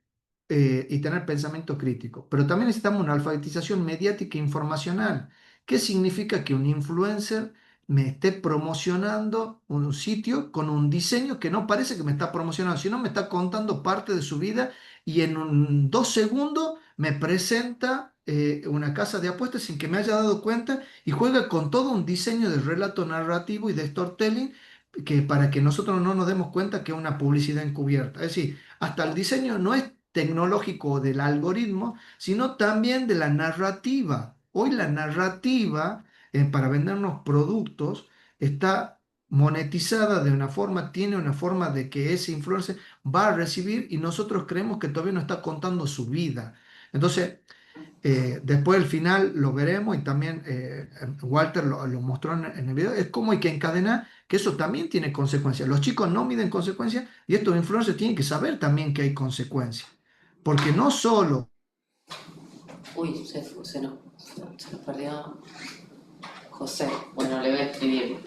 y tener pensamiento crítico, pero también necesitamos una alfabetización mediática e informacional. ¿Qué significa que un influencer me esté promocionando un sitio con un diseño que no parece que me está promocionando, sino me está contando parte de su vida y en 2 segundos me presenta una casa de apuestas sin que me haya dado cuenta y juega con todo un diseño de relato narrativo y de storytelling que para que nosotros no nos demos cuenta que es una publicidad encubierta. Es decir, hasta el diseño no es tecnológico del algoritmo, sino también de la narrativa. Hoy la narrativa para vendernos productos está monetizada de una forma, tiene una forma de que ese influencer va a recibir y nosotros creemos que todavía no está contando su vida. Entonces, después el final lo veremos y también Walter lo mostró en el video, es como hay que encadenar que eso también tiene consecuencias. Los chicos no miden consecuencias y estos influencers tienen que saber también que hay consecuencias. Porque no solo... Uy, se nos perdió José. Bueno, le voy a escribir.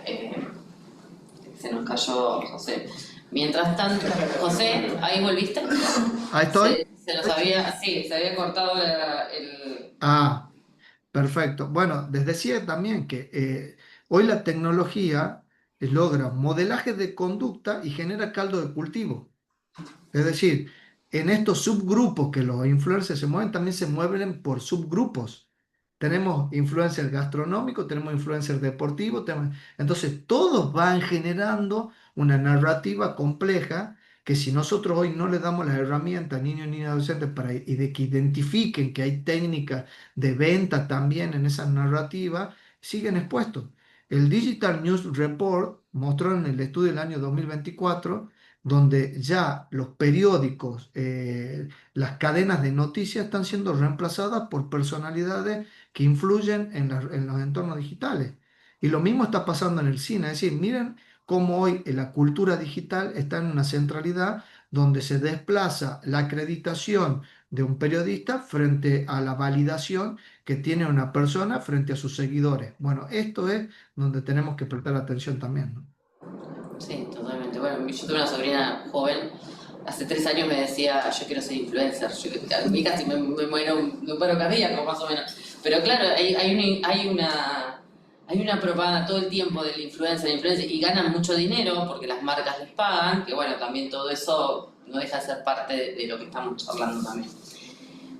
Se nos cayó José. Mientras tanto, José, ¿ahí volviste? Ahí estoy. Se había cortado el... Ah, perfecto. Bueno, les decía también que hoy la tecnología logra modelaje de conducta y genera caldo de cultivo. Es decir, en estos subgrupos que los influencers se mueven, también se mueven por subgrupos. Tenemos influencers gastronómicos, tenemos influencers deportivos, entonces todos van generando una narrativa compleja que si nosotros hoy no les damos las herramientas a niños y niñas adolescentes y de que identifiquen que hay técnicas de venta también en esa narrativa, siguen expuestos. El Digital News Report mostró en el estudio del año 2024 donde ya los periódicos, las cadenas de noticias están siendo reemplazadas por personalidades que influyen en los entornos digitales. Y lo mismo está pasando en el cine. Es decir, miren cómo hoy la cultura digital está en una centralidad donde se desplaza la acreditación de un periodista frente a la validación que tiene una persona frente a sus seguidores. Bueno, esto es donde tenemos que prestar atención también, ¿no? Sí, totalmente. Bueno, yo tuve una sobrina joven, hace 3 años me decía, yo quiero ser influencer. A mí casi me muero un paro cardíaco, más o menos. Pero claro, hay una propaganda todo el tiempo del influencer, y ganan mucho dinero porque las marcas les pagan, que bueno, también todo eso no deja de ser parte de lo que estamos hablando también.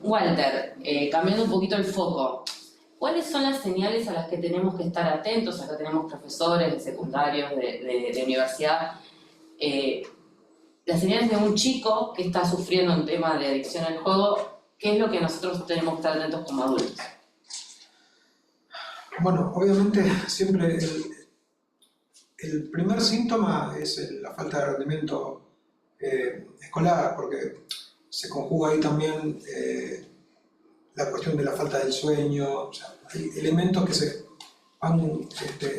Walter, cambiando un poquito el foco, ¿cuáles son las señales a las que tenemos que estar atentos? Acá tenemos profesores de secundarios, de universidad. Las señales de un chico que está sufriendo un tema de adicción al juego, ¿qué es lo que nosotros tenemos que estar atentos como adultos? Bueno, obviamente siempre el primer síntoma es la falta de rendimiento escolar, porque se conjuga ahí también la cuestión de la falta del sueño. O sea, hay elementos que se van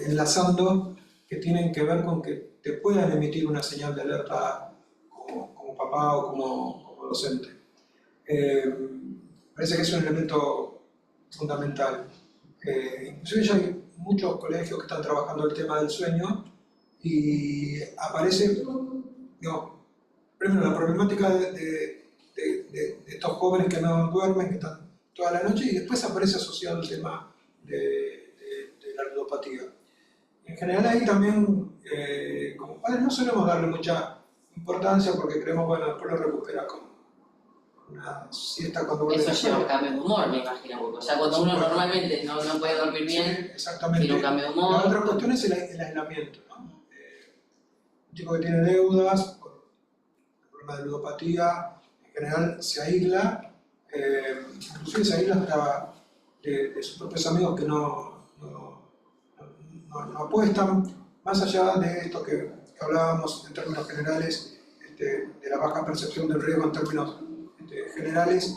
enlazando que tienen que ver con que te puedan emitir una señal de alerta como papá o como docente. Parece que es un elemento fundamental. Inclusive ya hay muchos colegios que están trabajando el tema del sueño y aparece, digamos, primero la problemática de de estos jóvenes que no duermen, que están toda la noche, y después aparece asociado el tema de la ludopatía. En general ahí también, como padres, no solemos darle mucha importancia porque creemos, bueno, después lo recupera con una siesta cuando vuelve. Eso lleva un cambio de humor, me imagino, porque ya cuando uno normalmente no puede dormir bien, tiene un cambio de humor. La otra cuestión es el aislamiento, ¿no? Un chico que tiene deudas, con el problema de ludopatía, en general se aísla, inclusive se aísla hasta de sus propios amigos que no apuestan, más allá de esto que hablábamos en términos generales, de la baja percepción del riesgo en términos generales,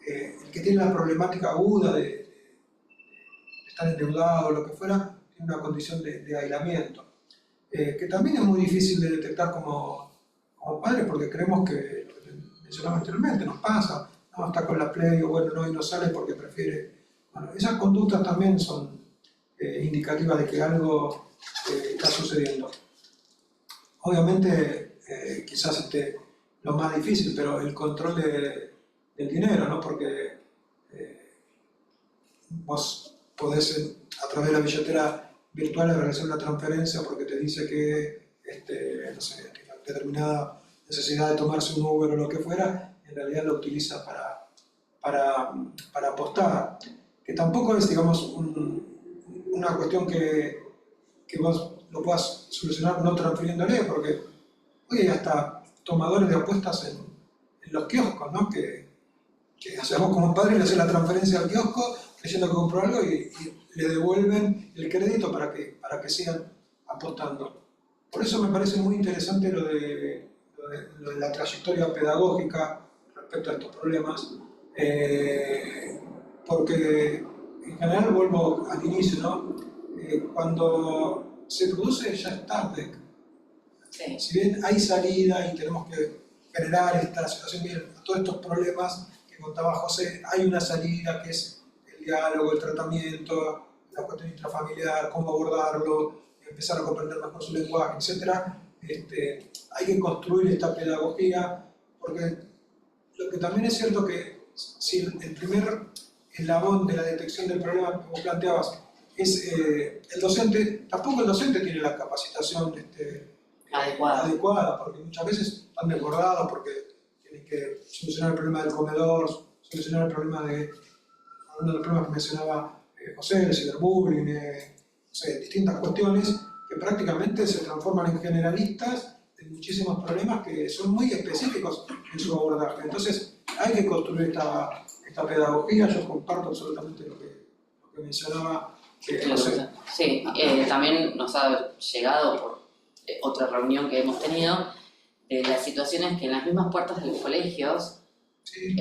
el que tiene la problemática aguda de estar endeudado o lo que fuera, tiene una condición de aislamiento, que también es muy difícil de detectar como padres, porque creemos que, lo que mencionaba anteriormente, nos pasa, no está con la Play, o bueno, no, y no sale porque prefiere. Bueno, esas conductas también son indicativas de que algo está sucediendo. Obviamente, quizás lo más difícil, pero el control del dinero, ¿no? Porque vos podés, a través de la billetera virtual, realizar una transferencia porque te dice que, no sé, que determinada necesidad de tomarse un Uber o lo que fuera, en realidad lo utiliza para apostar. Que tampoco es, digamos, una cuestión que vos lo puedas solucionar no transfiriéndole, porque hoy hay hasta tomadores de apuestas en los kioscos, ¿no? Que hacemos como padre, le hacen la transferencia al kiosco creyendo que compró algo y le devuelven el crédito para que sigan apostando. Por eso me parece muy interesante lo de la trayectoria pedagógica respecto a estos problemas, porque en general vuelvo al inicio, ¿no? Cuando se produce ya es tarde. Sí. Si bien hay salida y tenemos que generar esta situación, bien, a todos estos problemas que contaba José, hay una salida que es el diálogo, el tratamiento, la cuestión intrafamiliar, cómo abordarlo, empezar a comprender mejor su lenguaje, etc. Hay que construir esta pedagogía, porque lo que también es cierto que si el primer eslabón de la detección del problema que vos planteabas es el docente, tampoco el docente tiene la capacitación adecuada, porque muchas veces están desbordados porque tienen que solucionar el problema del comedor, solucionar el problema uno de los problemas que mencionaba José, el ciberbullying, no sé, distintas cuestiones que prácticamente se transforman en generalistas de muchísimos problemas que son muy específicos en su abordaje. Entonces hay que construir esta pedagogía. Yo comparto absolutamente lo que mencionaba José. Sí, también nos ha llegado por otra reunión que hemos tenido, de las situaciones que en las mismas puertas de los colegios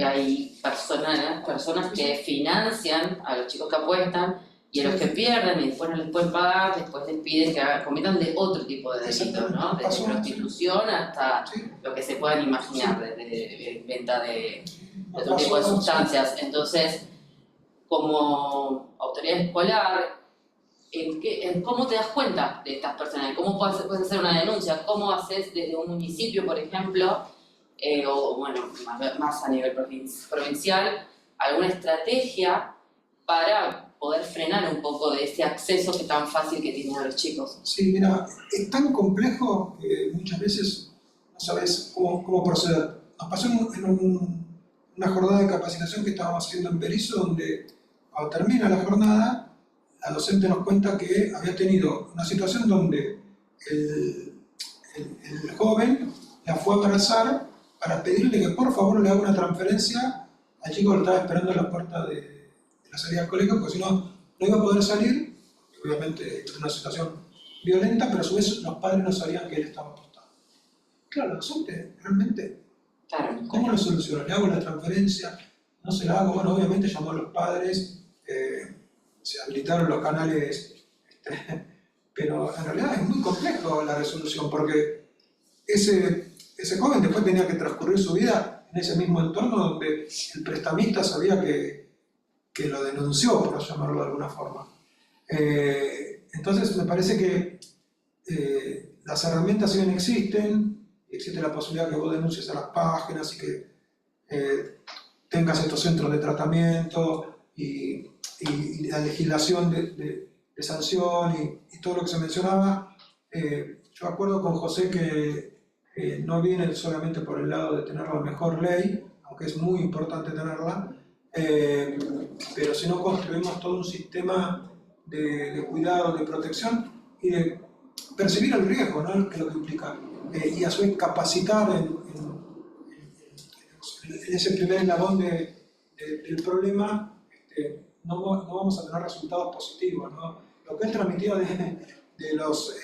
hay personas que financian a los chicos que apuestan y a los que pierden y después no les pueden pagar, después les piden que cometan de otro tipo de delitos, ¿no? Desde prostitución hasta lo que se puedan imaginar, desde venta de otro tipo de sustancias. Entonces, como autoridad escolar, ¿cómo te das cuenta de estas personas? ¿Cómo puedes hacer una denuncia? ¿Cómo haces desde un municipio, por ejemplo, o bueno, más a nivel provincial, alguna estrategia para poder frenar un poco de ese acceso que tan fácil que tienen a los chicos? Sí, mira, es tan complejo que muchas veces no sabes cómo proceder. Nos pasó en una jornada de capacitación que estábamos haciendo en Berisso, donde cuando termina la jornada, la docente nos cuenta que había tenido una situación donde el joven la fue a abrazar para pedirle que por favor le haga una transferencia al chico que lo estaba esperando en la puerta de la salida del colegio, porque si no, no iba a poder salir, obviamente era una situación violenta, pero a su vez los padres no sabían que él estaba apostado. Claro, la docente realmente, ¿cómo lo solucionó? ¿Le hago la transferencia? ¿No se la hago? Bueno, obviamente llamó a los padres, se habilitaron los canales, pero en realidad es muy complejo la resolución, porque ese joven después tenía que transcurrir su vida en ese mismo entorno donde el prestamista sabía que lo denunció, por llamarlo de alguna forma. Entonces me parece que las herramientas si bien existen, existe la posibilidad que vos denuncies a las páginas y que tengas estos centros de tratamiento y la legislación de sanción y todo lo que se mencionaba. Yo acuerdo con José que no viene solamente por el lado de tener la mejor ley, aunque es muy importante tenerla, pero si no construimos todo un sistema de cuidado, de protección y de percibir el riesgo, ¿no? Que es lo que implica, y a su vez capacitar en ese primer eslabón del problema, no vamos a tener resultados positivos, ¿no? Lo que es transmitido de los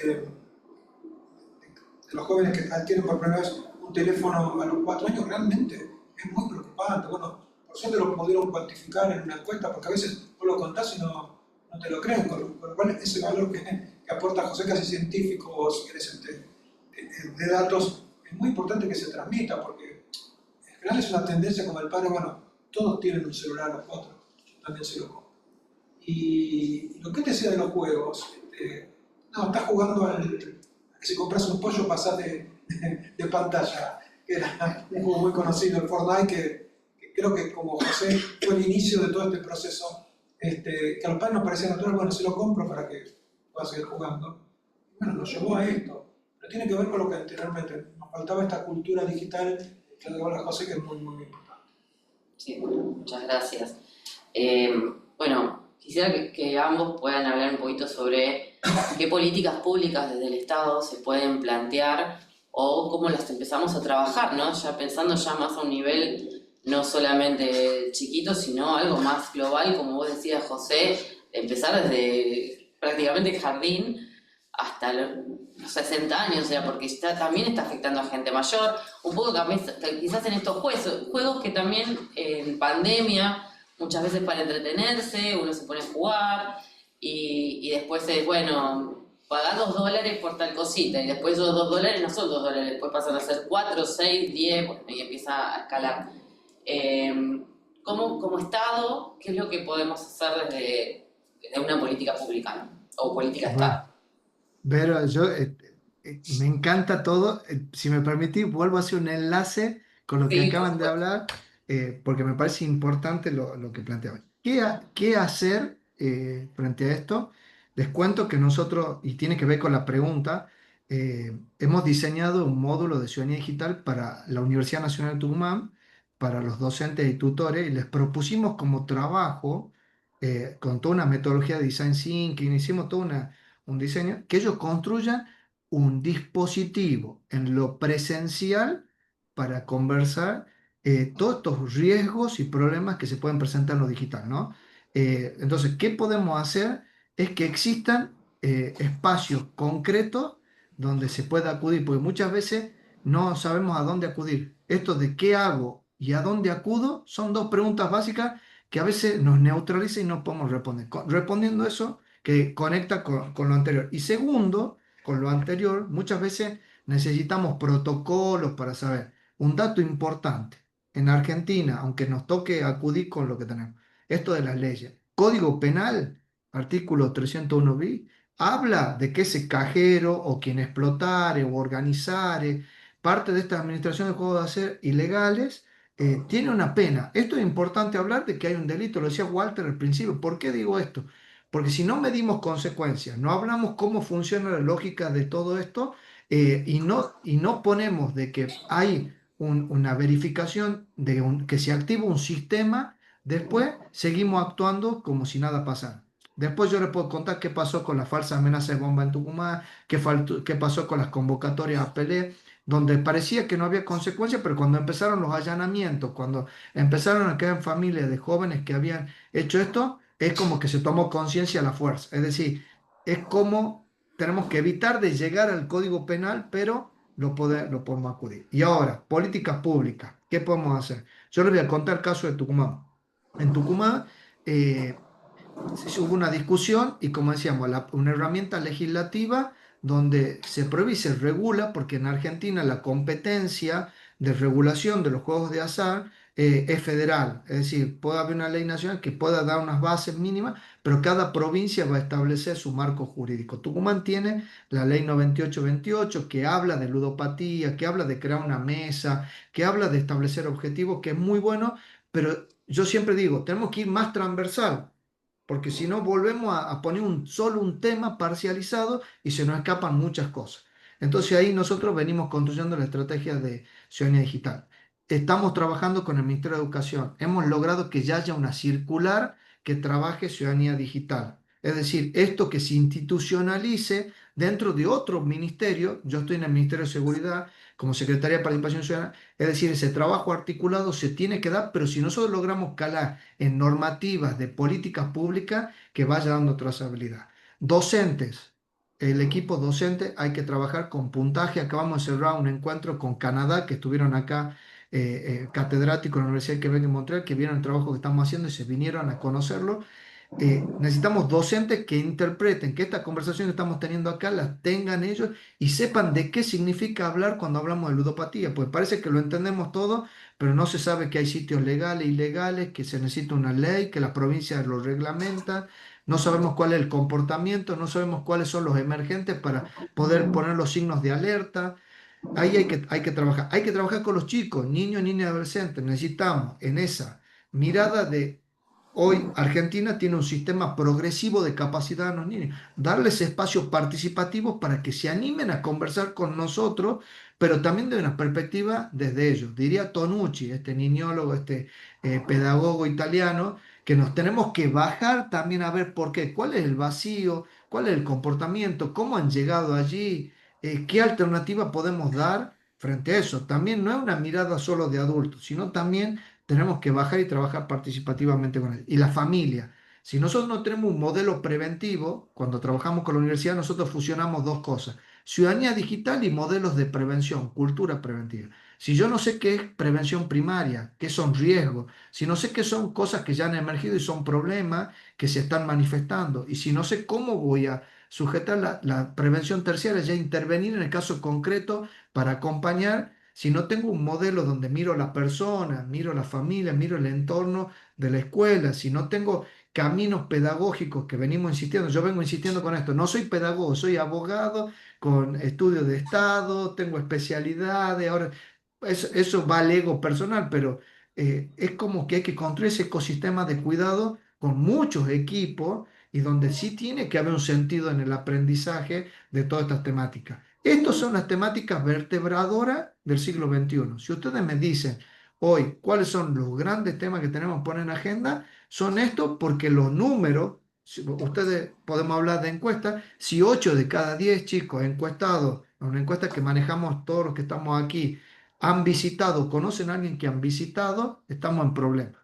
jóvenes que adquieren por primera vez un teléfono a los 4 años realmente es muy preocupante. Bueno, por suerte lo pudieron cuantificar en una encuesta, porque a veces vos lo contás y no te lo creen, con lo cual ese valor que aporta José, casi científico, o si querés, de datos, es muy importante que se transmita, porque en general es una tendencia como el padre, bueno, todos tienen un celular los 4, yo también se lo compro. Y lo que te decía de los juegos, no, estás jugando que si compras un pollo pasás de pantalla, que era un juego muy conocido, el Fortnite, que creo que como José fue el inicio de todo este proceso, que a los padres nos parecía natural, bueno, se lo compro para que pueda seguir jugando. Bueno, nos llevó a esto, pero tiene que ver con lo que anteriormente nos faltaba, esta cultura digital que le habla José, que es muy, muy importante. Sí, bueno, muchas gracias. Bueno, quisiera que ambos puedan hablar un poquito sobre qué políticas públicas desde el Estado se pueden plantear o cómo las empezamos a trabajar, ¿no? Ya pensando ya más a un nivel no solamente chiquito, sino algo más global, como vos decías, José, empezar desde prácticamente jardín hasta los 60 años, o sea, porque también está afectando a gente mayor, un poco también, quizás en estos juegos que también en pandemia, muchas veces para entretenerse, uno se pone a jugar y después es, bueno, pagás $2 por tal cosita y después esos $2 no son $2, después pasan a ser 4, 6, 10, bueno, y empieza a escalar. Como Estado, ¿qué es lo que podemos hacer desde una política pública, ¿no? O política de Estado? Vero, yo me encanta todo. Si me permitís, vuelvo a hacer un enlace con lo que Sí, acaban de hablar, porque me parece importante lo que planteaban. ¿Qué hacer frente a esto? Les cuento que nosotros, y tiene que ver con la pregunta, hemos diseñado un módulo de ciudadanía digital para la Universidad Nacional de Tucumán, para los docentes y tutores, y les propusimos como trabajo, con toda una metodología de design thinking, hicimos toda un diseño, que ellos construyan un dispositivo en lo presencial para conversar todos estos riesgos y problemas que se pueden presentar en lo digital, ¿no? Entonces, ¿qué podemos hacer? Es que existan espacios concretos donde se pueda acudir, porque muchas veces no sabemos a dónde acudir. Esto de qué hago y a dónde acudo son dos preguntas básicas que a veces nos neutralizan y no podemos responder. Respondiendo eso, que conecta con lo anterior. Y segundo, con lo anterior, muchas veces necesitamos protocolos para saber. Un dato importante, en Argentina, aunque nos toque acudir con lo que tenemos, esto de las leyes. Código Penal, artículo 301 bis, habla de que ese cajero o quien explotare o organizare parte de esta administración de juegos de hacer ilegales, tiene una pena. Esto es importante hablar de que hay un delito, lo decía Walter al principio. ¿Por qué digo esto? Porque si no medimos consecuencias, no hablamos cómo funciona la lógica de todo esto, y no ponemos de que hay una verificación de que se activa un sistema, después seguimos actuando como si nada pasara. Después yo les puedo contar qué pasó con la falsa amenaza de bomba en Tucumán, qué pasó con las convocatorias a Pelé, donde parecía que no había consecuencias, pero cuando empezaron los allanamientos, cuando empezaron a quedar familias de jóvenes que habían hecho esto, es como que se tomó conciencia a la fuerza. Es decir, es como tenemos que evitar de llegar al Código Penal, pero lo podemos acudir. Y ahora, políticas públicas, ¿qué podemos hacer? Yo les voy a contar el caso de Tucumán. En Tucumán hubo una discusión y, como decíamos, una herramienta legislativa donde se prohíbe y se regula, porque en Argentina la competencia de regulación de los juegos de azar es federal, es decir, puede haber una ley nacional que pueda dar unas bases mínimas, pero cada provincia va a establecer su marco jurídico. Tucumán tiene la ley 9828 que habla de ludopatía, que habla de crear una mesa, que habla de establecer objetivos, que es muy bueno, pero yo siempre digo, tenemos que ir más transversal, porque si no volvemos a poner solo un tema parcializado y se nos escapan muchas cosas. Entonces ahí nosotros venimos construyendo la estrategia de ciudadanía digital. Estamos trabajando con el Ministerio de Educación. Hemos logrado que ya haya una circular que trabaje ciudadanía digital. Es decir, esto que se institucionalice dentro de otro ministerio. Yo estoy en el Ministerio de Seguridad como Secretaría de Participación Ciudadana. Es decir, ese trabajo articulado se tiene que dar, pero si nosotros logramos calar en normativas de políticas públicas, que vaya dando trazabilidad. Docentes. El equipo docente hay que trabajar con puntaje. Acabamos de cerrar un encuentro con Canadá, que estuvieron acá catedráticos de la Universidad de Quebec en Montreal, que vieron el trabajo que estamos haciendo y se vinieron a conocerlo. Necesitamos docentes que interpreten, que esta conversación que estamos teniendo acá la tengan ellos y sepan de qué significa hablar cuando hablamos de ludopatía, pues parece que lo entendemos todo, pero no se sabe que hay sitios legales, ilegales, que se necesita una ley, que las provincias lo reglamentan, no sabemos cuál es el comportamiento, no sabemos cuáles son los emergentes para poder poner los signos de alerta. Ahí hay que trabajar con los chicos, niños, niñas y adolescentes. Necesitamos en esa mirada de hoy Argentina tiene un sistema progresivo de capacidad a los niños, darles espacios participativos para que se animen a conversar con nosotros, pero también de una perspectiva desde ellos. Diría Tonucci, este niñólogo, este pedagogo italiano, que nos tenemos que bajar también a ver por qué, cuál es el vacío, cuál es el comportamiento, cómo han llegado allí, qué alternativa podemos dar frente a eso. También no es una mirada solo de adultos, sino también tenemos que bajar y trabajar participativamente con él. Y la familia. Si nosotros no tenemos un modelo preventivo, cuando trabajamos con la universidad, nosotros fusionamos dos cosas: ciudadanía digital y modelos de prevención, cultura preventiva. Si yo no sé qué es prevención primaria, qué son riesgos, si no sé qué son cosas que ya han emergido y son problemas que se están manifestando, y si no sé cómo voy a sujetar la prevención terciaria, ya intervenir en el caso concreto para acompañar. Si no tengo un modelo donde miro la persona, miro la familia, miro el entorno de la escuela, si no tengo caminos pedagógicos que venimos insistiendo, yo vengo insistiendo con esto, no soy pedagogo, soy abogado con estudios de Estado, tengo especialidades, ahora eso va al ego personal, pero es como que hay que construir ese ecosistema de cuidado con muchos equipos y donde sí tiene que haber un sentido en el aprendizaje de todas estas temáticas. Estas son las temáticas vertebradoras del siglo XXI. Si ustedes me dicen hoy cuáles son los grandes temas que tenemos que poner en agenda, son estos porque los números, ustedes podemos hablar de encuestas, si 8 de cada 10 chicos encuestados, en una encuesta que manejamos todos los que estamos aquí, han visitado, conocen a alguien que han visitado, estamos en problemas.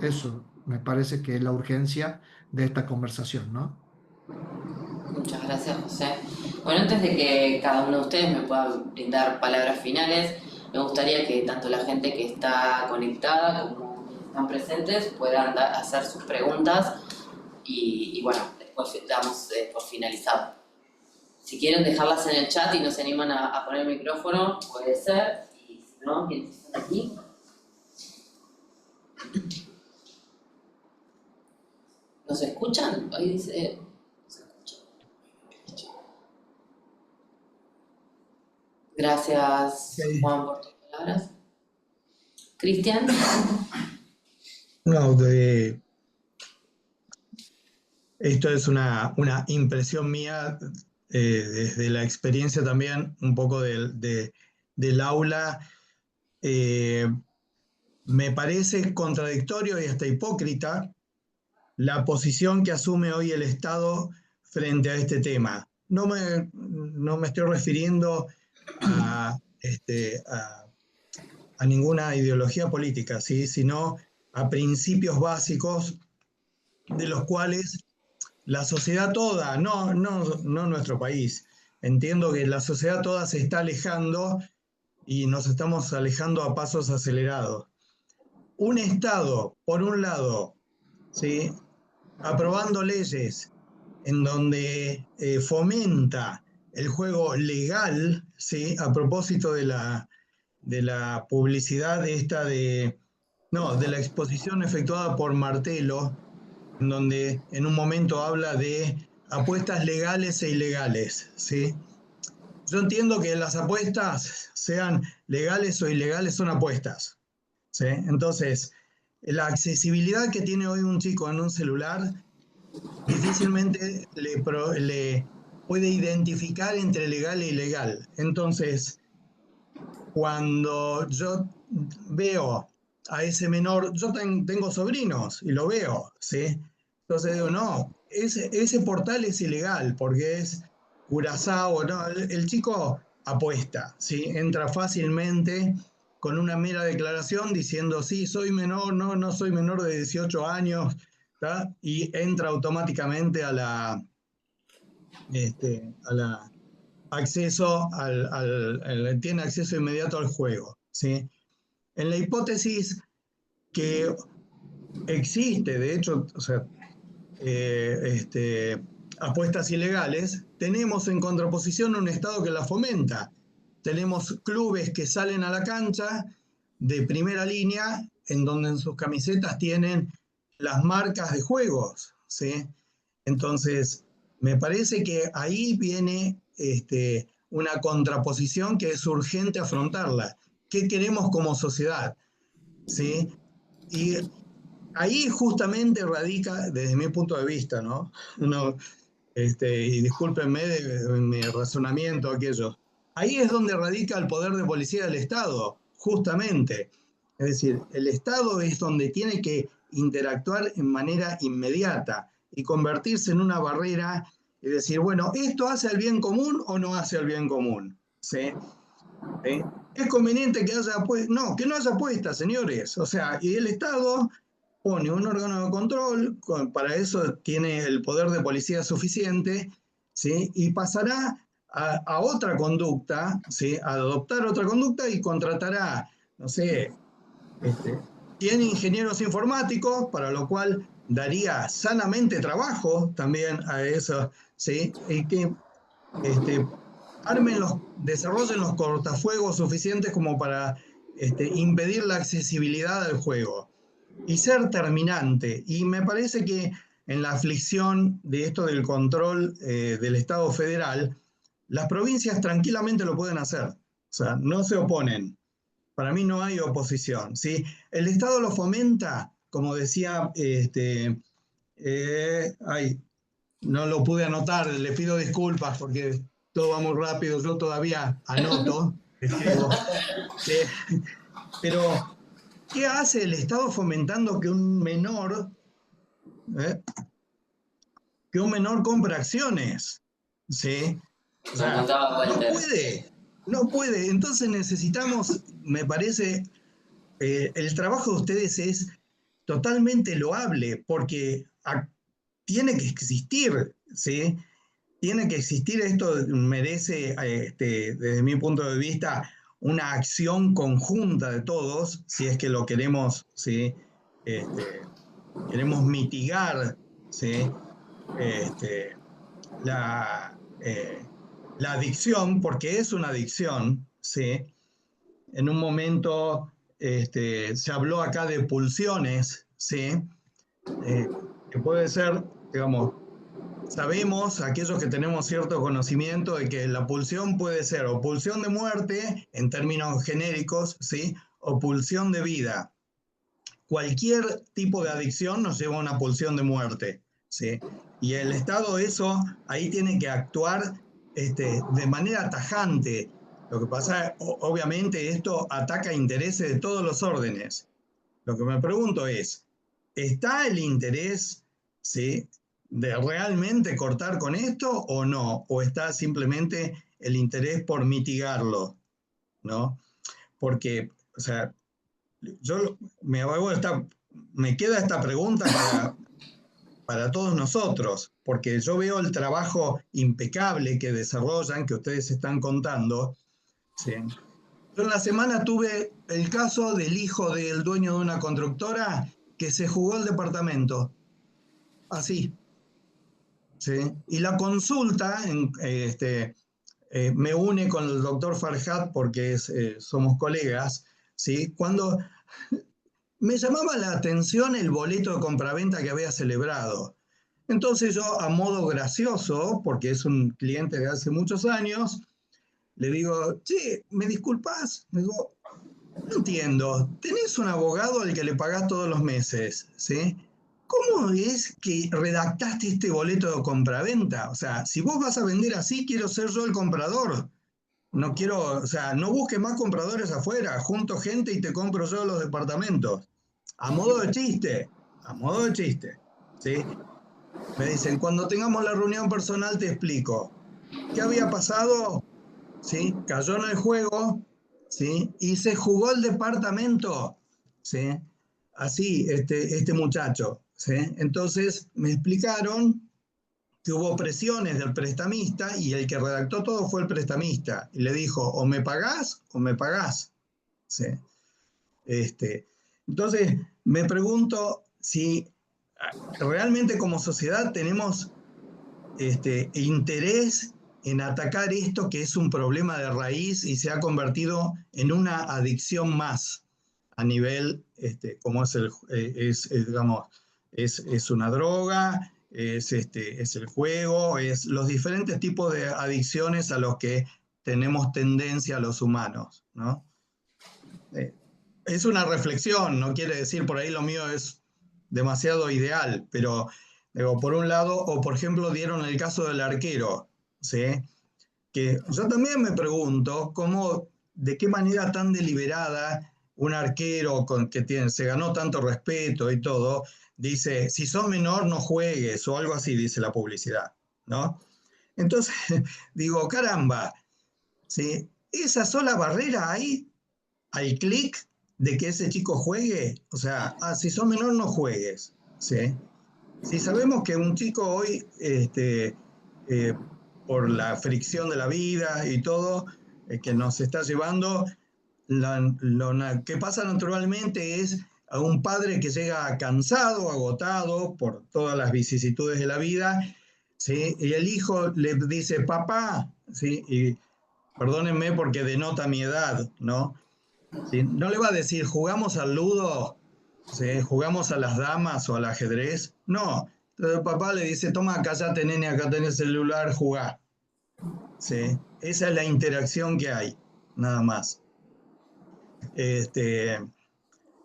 Eso me parece que es la urgencia de esta conversación, ¿no? Muchas gracias, José. Bueno, antes de que cada uno de ustedes me pueda brindar palabras finales, me gustaría que tanto la gente que está conectada como quienes están presentes puedan hacer sus preguntas y bueno, después damos por finalizado. Si quieren dejarlas en el chat y no se animan a poner el micrófono, puede ser. Y si no, quienes están aquí. ¿Nos escuchan? Ahí dice... Gracias, Juan, por tus palabras. Cristian. No, esto es una impresión mía desde la experiencia también, un poco del aula. Me parece contradictorio y hasta hipócrita la posición que asume hoy el Estado frente a este tema. No me estoy refiriendo a ninguna ideología política, ¿sí? Sino a principios básicos de los cuales la sociedad toda, no nuestro país, entiendo que la sociedad toda se está alejando y nos estamos alejando a pasos acelerados. Un Estado, por un lado, ¿sí?, aprobando leyes en donde fomenta el juego legal, ¿sí?, a propósito de la publicidad esta de No, de la exposición efectuada por Martelo, en donde en un momento habla de apuestas legales e ilegales, ¿sí? Yo entiendo que las apuestas, sean legales o ilegales, son apuestas, ¿sí? Entonces, la accesibilidad que tiene hoy un chico en un celular difícilmente le puede identificar entre legal e ilegal. Entonces, cuando yo veo a ese menor, yo tengo sobrinos y lo veo, ¿sí? Entonces digo, no, ese portal es ilegal porque es Curazao, no, el chico apuesta, ¿sí? Entra fácilmente con una mera declaración diciendo, sí, soy menor, no, no soy menor de 18 años, ¿tá? Y entra automáticamente a la acceso tiene acceso inmediato al juego, ¿sí? En la hipótesis que existe, de hecho, o sea, apuestas ilegales, tenemos en contraposición un Estado que la fomenta. Tenemos clubes que salen a la cancha de primera línea, en donde en sus camisetas tienen las marcas de juegos, ¿sí? Entonces, me parece que ahí viene una contraposición que es urgente afrontarla. ¿Qué queremos como sociedad? ¿Sí? Y ahí justamente radica, desde mi punto de vista, ¿no? Y discúlpenme de mi razonamiento aquello. Ahí es donde radica el poder de policía del Estado, justamente. Es decir, el Estado es donde tiene que interactuar en manera inmediata y convertirse en una barrera y decir, bueno, ¿esto hace al bien común o no hace al bien común? ¿Sí? ¿Es conveniente que haya apuestas? No, que no haya apuestas, señores. O sea, y el Estado pone un órgano de control, para eso tiene el poder de policía suficiente, ¿sí? Y pasará a otra conducta, ¿sí? A adoptar otra conducta y contratará, no sé, 100 ingenieros informáticos, para lo cual daría sanamente trabajo también a eso, ¿sí? Y que desarrollen los cortafuegos suficientes como para impedir la accesibilidad al juego y ser terminante. Y me parece que en la aflicción de esto del control del Estado federal, las provincias tranquilamente lo pueden hacer. O sea, no se oponen. Para mí no hay oposición, ¿sí? El Estado lo fomenta, como decía, no lo pude anotar, le pido disculpas porque todo va muy rápido, yo todavía anoto, escribo. Pero, ¿qué hace el Estado fomentando que un menor compre acciones? ¿Sí? O sea, no puede. Entonces necesitamos, me parece, el trabajo de ustedes es totalmente loable porque tiene que existir, ¿sí? Tiene que existir, esto merece, desde mi punto de vista, una acción conjunta de todos, si es que lo queremos, ¿sí? Queremos mitigar, ¿sí? La adicción, porque es una adicción, ¿sí? En un momento se habló acá de pulsiones, ¿sí? Que puede ser, digamos, sabemos, aquellos que tenemos cierto conocimiento, de que la pulsión puede ser o pulsión de muerte, en términos genéricos, ¿sí? O pulsión de vida. Cualquier tipo de adicción nos lleva a una pulsión de muerte, ¿sí? Y el Estado ahí tiene que actuar de manera tajante. Lo que pasa, obviamente, esto ataca intereses de todos los órdenes. Lo que me pregunto es, ¿está el interés, ¿sí?, de realmente cortar con esto o no? ¿O está simplemente el interés por mitigarlo? ¿No? Porque, o sea, yo me queda esta pregunta para todos nosotros, porque yo veo el trabajo impecable que desarrollan, que ustedes están contando, ¿sí? Yo en la semana tuve el caso del hijo del dueño de una constructora que se jugó el departamento. Así. ¿Sí? Y la consulta, me une con el doctor Farhat porque somos colegas, ¿sí? Cuando me llamaba la atención el boleto de compraventa que había celebrado. Entonces yo, a modo gracioso, porque es un cliente de hace muchos años, le digo, che, ¿me disculpas? Me digo, no entiendo, tenés un abogado al que le pagás todos los meses, ¿sí? ¿Cómo es que redactaste este boleto de compraventa? O sea, si vos vas a vender así, quiero ser yo el comprador. No quiero, o sea, no busques más compradores afuera, junto gente y te compro yo los departamentos. A modo de chiste, ¿sí? Me dicen, cuando tengamos la reunión personal te explico. ¿Qué había pasado? ¿Sí? Cayó en el juego, ¿sí? Y se jugó el departamento, ¿sí? Así, este muchacho, ¿sí? Entonces me explicaron que hubo presiones del prestamista y el que redactó todo fue el prestamista. Y le dijo, o me pagás o me pagás, ¿sí? Entonces me pregunto si realmente como sociedad tenemos interés en atacar esto que es un problema de raíz y se ha convertido en una adicción más a nivel, como digamos, es una droga, es el juego, es los diferentes tipos de adicciones a los que tenemos tendencia los humanos, ¿no? Es una reflexión, no quiere decir por ahí lo mío es demasiado ideal, pero digo, por un lado, o por ejemplo dieron el caso del arquero, ¿sí? Que yo también me pregunto cómo, de qué manera tan deliberada un arquero se ganó tanto respeto y todo, dice, si sos menor no juegues o algo así, dice la publicidad, ¿no? Entonces, digo, caramba, ¿sí? Esa sola barrera ahí, al clic de que ese chico juegue, o sea, si sos menor no juegues, ¿sí? Si sabemos que un chico hoy, por la fricción de la vida y todo, que nos está llevando, lo que pasa naturalmente es a un padre que llega cansado, agotado por todas las vicisitudes de la vida, ¿sí? Y el hijo le dice, papá, ¿sí? Y perdónenme porque denota mi edad, ¿no? ¿Sí? No le va a decir, ¿jugamos al ludo? ¿Sí? ¿Jugamos a las damas o al ajedrez? No. Entonces el papá le dice, toma, cállate, nene, acá tenés el celular, jugá. ¿Sí? Esa es la interacción que hay, nada más.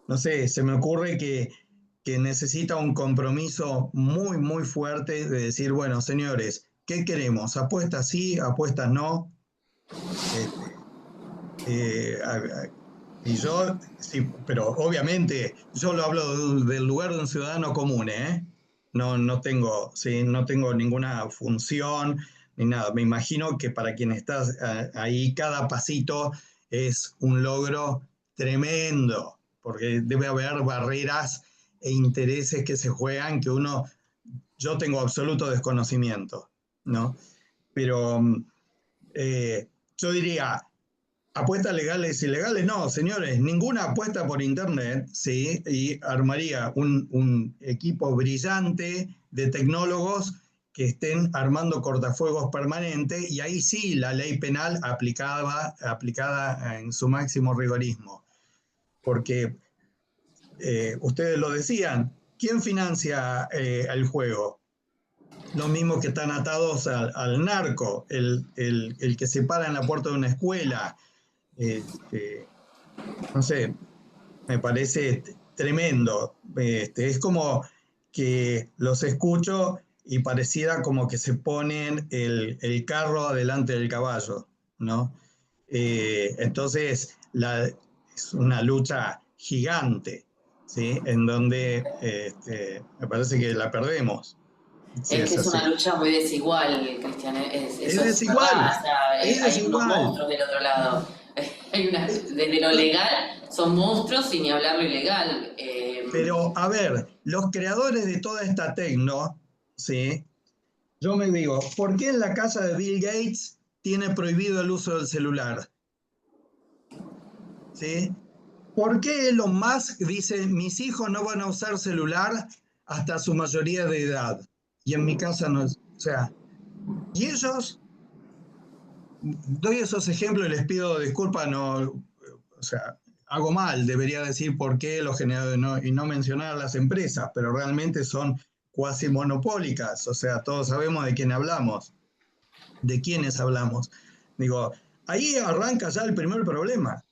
No sé, se me ocurre que necesita un compromiso muy, muy fuerte de decir, bueno, señores, ¿qué queremos? ¿Apuestas sí, apuestas no? Y yo, sí, pero obviamente yo lo hablo del lugar de un ciudadano común, ¿eh? No tengo, ¿sí? No tengo ninguna función ni nada. Me imagino que para quien está ahí, cada pasito es un logro tremendo, porque debe haber barreras e intereses que se juegan que yo tengo absoluto desconocimiento, ¿no? Pero yo diría, apuestas legales y ilegales, no, señores, ninguna apuesta por internet, ¿sí? Y armaría un equipo brillante de tecnólogos que estén armando cortafuegos permanentes y ahí sí la ley penal aplicada en su máximo rigorismo. Porque ustedes lo decían, ¿quién financia el juego? Los mismos que están atados al narco, el que se para en la puerta de una escuela. No sé, me parece tremendo. Es como que los escucho y pareciera como que se ponen el carro adelante del caballo, ¿no? Entonces, es una lucha gigante, ¿sí? En donde me parece que la perdemos. Es que es una lucha muy desigual, Cristian. Es desigual. Verdad. O sea, hay unos monstruos del otro lado. Desde lo legal son monstruos y ni hablar lo ilegal. Pero, a ver, los creadores de toda esta tecno, ¿sí? Yo me digo, ¿por qué en la casa de Bill Gates tiene prohibido el uso del celular? ¿Sí? ¿Por qué Elon Musk dice, mis hijos no van a usar celular hasta su mayoría de edad? Y en mi casa no, o sea, y ellos, doy esos ejemplos y les pido disculpas, no, o sea, hago mal, debería decir por qué los generadores y no mencionar a las empresas, pero realmente son cuasi monopólicas, o sea, todos sabemos de quién hablamos, de quiénes hablamos. Digo, ahí arranca ya el primer problema.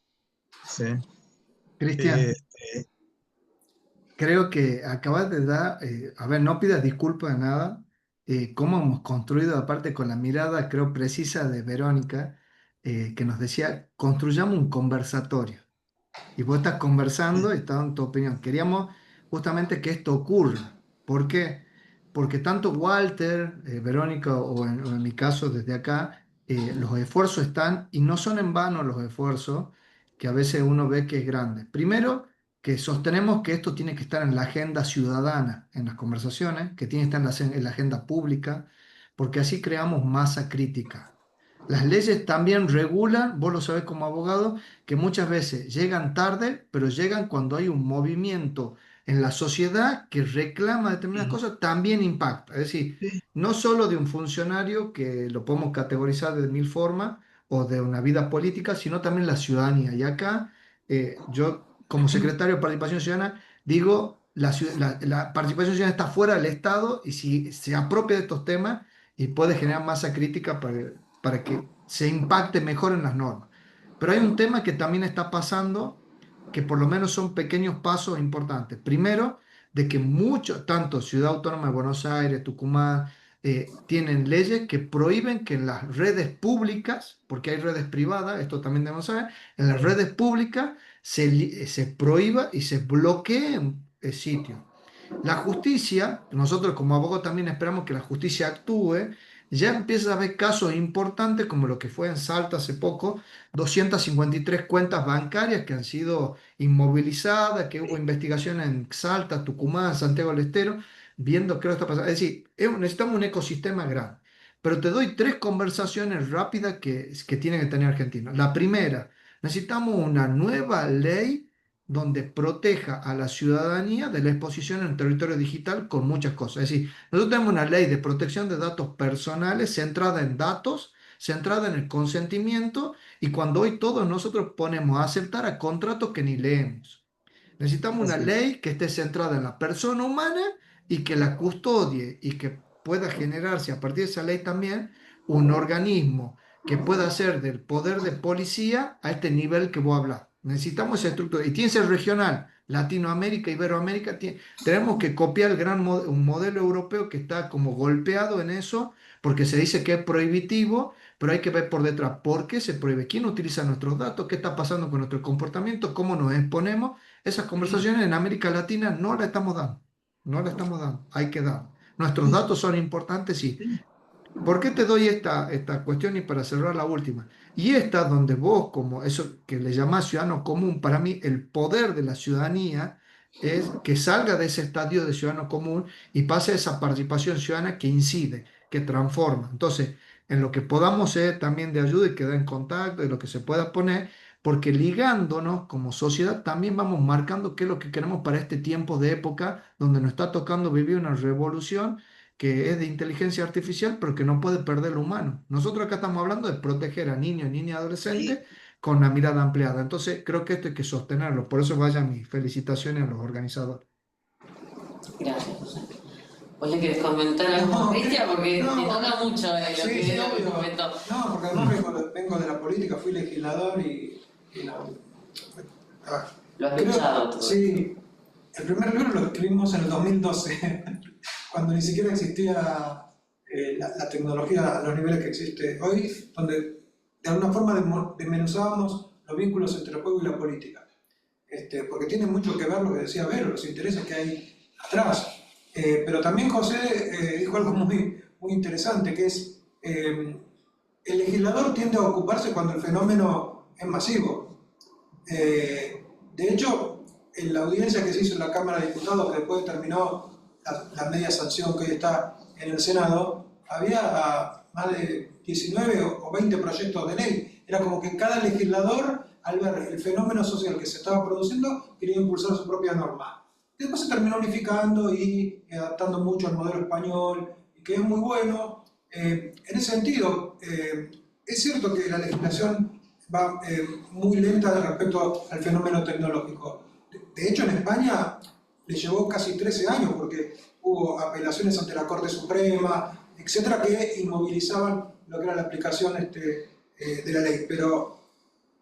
¿Sí? Cristian, creo que acabas de dar, a ver, no pidas disculpas de nada, cómo hemos construido, aparte con la mirada, creo, precisa de Verónica, que nos decía, construyamos un conversatorio. Y vos estás conversando y estás dando tu opinión. Queríamos justamente que esto ocurra. ¿Por qué? Porque tanto Walter, Verónica o en mi caso desde acá, los esfuerzos están, y no son en vano los esfuerzos que a veces uno ve que es grande. Primero, que sostenemos que esto tiene que estar en la agenda ciudadana, en las conversaciones, que tiene que estar en la agenda pública, porque así creamos masa crítica. Las leyes también regulan, vos lo sabés como abogado, que muchas veces llegan tarde, pero llegan cuando hay un movimiento en la sociedad que reclama determinadas cosas, también impacta. Es decir, no solo de un funcionario, que lo podemos categorizar de mil formas, o de una vida política, sino también la ciudadanía. Y acá, yo como secretario de Participación Ciudadana, digo, la participación ciudadana está fuera del Estado, y si se apropia de estos temas y puede generar masa crítica para que se impacte mejor en las normas. Pero hay un tema que también está pasando, que por lo menos son pequeños pasos importantes. Primero, de que tanto Ciudad Autónoma de Buenos Aires, Tucumán, tienen leyes que prohíben que en las redes públicas, porque hay redes privadas, esto también debemos saber, en las redes públicas se prohíba y se bloqueen sitios. La justicia, nosotros como abogados también esperamos que la justicia actúe. Ya empieza a haber casos importantes como lo que fue en Salta hace poco, 253 cuentas bancarias que han sido inmovilizadas, que hubo investigaciones en Salta, Tucumán, Santiago del Estero, viendo qué está pasando. Es decir, necesitamos un ecosistema grande. Pero te doy 3 conversaciones rápidas que tiene que tener Argentina. La primera, necesitamos una nueva ley donde proteja a la ciudadanía de la exposición en el territorio digital con muchas cosas. Es decir, nosotros tenemos una ley de protección de datos personales centrada en datos, centrada en el consentimiento, y cuando hoy todos nosotros ponemos a aceptar a contratos que ni leemos. Necesitamos una ley que esté centrada en la persona humana y que la custodie, y que pueda generarse a partir de esa ley también un organismo que pueda ser del poder de policía a este nivel que vos hablas. Necesitamos esa estructura, y tiene que ser regional. Latinoamérica, Iberoamérica, tenemos que copiar un modelo europeo que está como golpeado en eso, porque se dice que es prohibitivo, pero hay que ver por detrás por qué se prohíbe, quién utiliza nuestros datos, qué está pasando con nuestro comportamiento, cómo nos exponemos. Esas conversaciones en América Latina no las estamos dando, no las estamos dando, hay que dar. Nuestros datos son importantes, sí. ¿Por qué te doy esta cuestión? Y para cerrar la última. Y esta donde vos, como eso que le llamás ciudadano común, para mí el poder de la ciudadanía es que salga de ese estadio de ciudadano común y pase a esa participación ciudadana que incide, que transforma. Entonces, en lo que podamos ser también de ayuda y quedar en contacto, de lo que se pueda poner, porque ligándonos como sociedad también vamos marcando qué es lo que queremos para este tiempo de época donde nos está tocando vivir una revolución que es de inteligencia artificial, pero que no puede perder lo humano. Nosotros acá estamos hablando de proteger a niños, niñas y adolescentes con una mirada ampliada. Entonces, creo que esto hay que sostenerlo. Por eso vayan mis felicitaciones a los organizadores. Gracias. ¿Vos le querés comentar algo, Cristian? Porque te toca mucho lo que comentó. No, porque además vengo de la política, fui legislador Lo has luchado todo. Sí. El primer libro lo escribimos en el 2012. Cuando ni siquiera existía la tecnología a los niveles que existe hoy, donde de alguna forma desmenuzábamos los vínculos entre el juego y la política. Porque tiene mucho que ver lo que decía Vero, los intereses que hay atrás. Pero también José dijo algo muy, muy interesante, que es el legislador tiende a ocuparse cuando el fenómeno es masivo. De hecho, en la audiencia que se hizo en la Cámara de Diputados, que después terminó la media sanción que hoy está en el Senado, había más de 19 o 20 proyectos de ley. Era como que cada legislador, al ver el fenómeno social que se estaba produciendo, quería impulsar su propia norma. Después se terminó unificando y adaptando mucho al modelo español, y que es muy bueno. En ese sentido, es cierto que la legislación va muy lenta respecto al fenómeno tecnológico. De hecho, en España le llevó casi 13 años porque hubo apelaciones ante la Corte Suprema, etcétera, que inmovilizaban lo que era la aplicación de la ley. Pero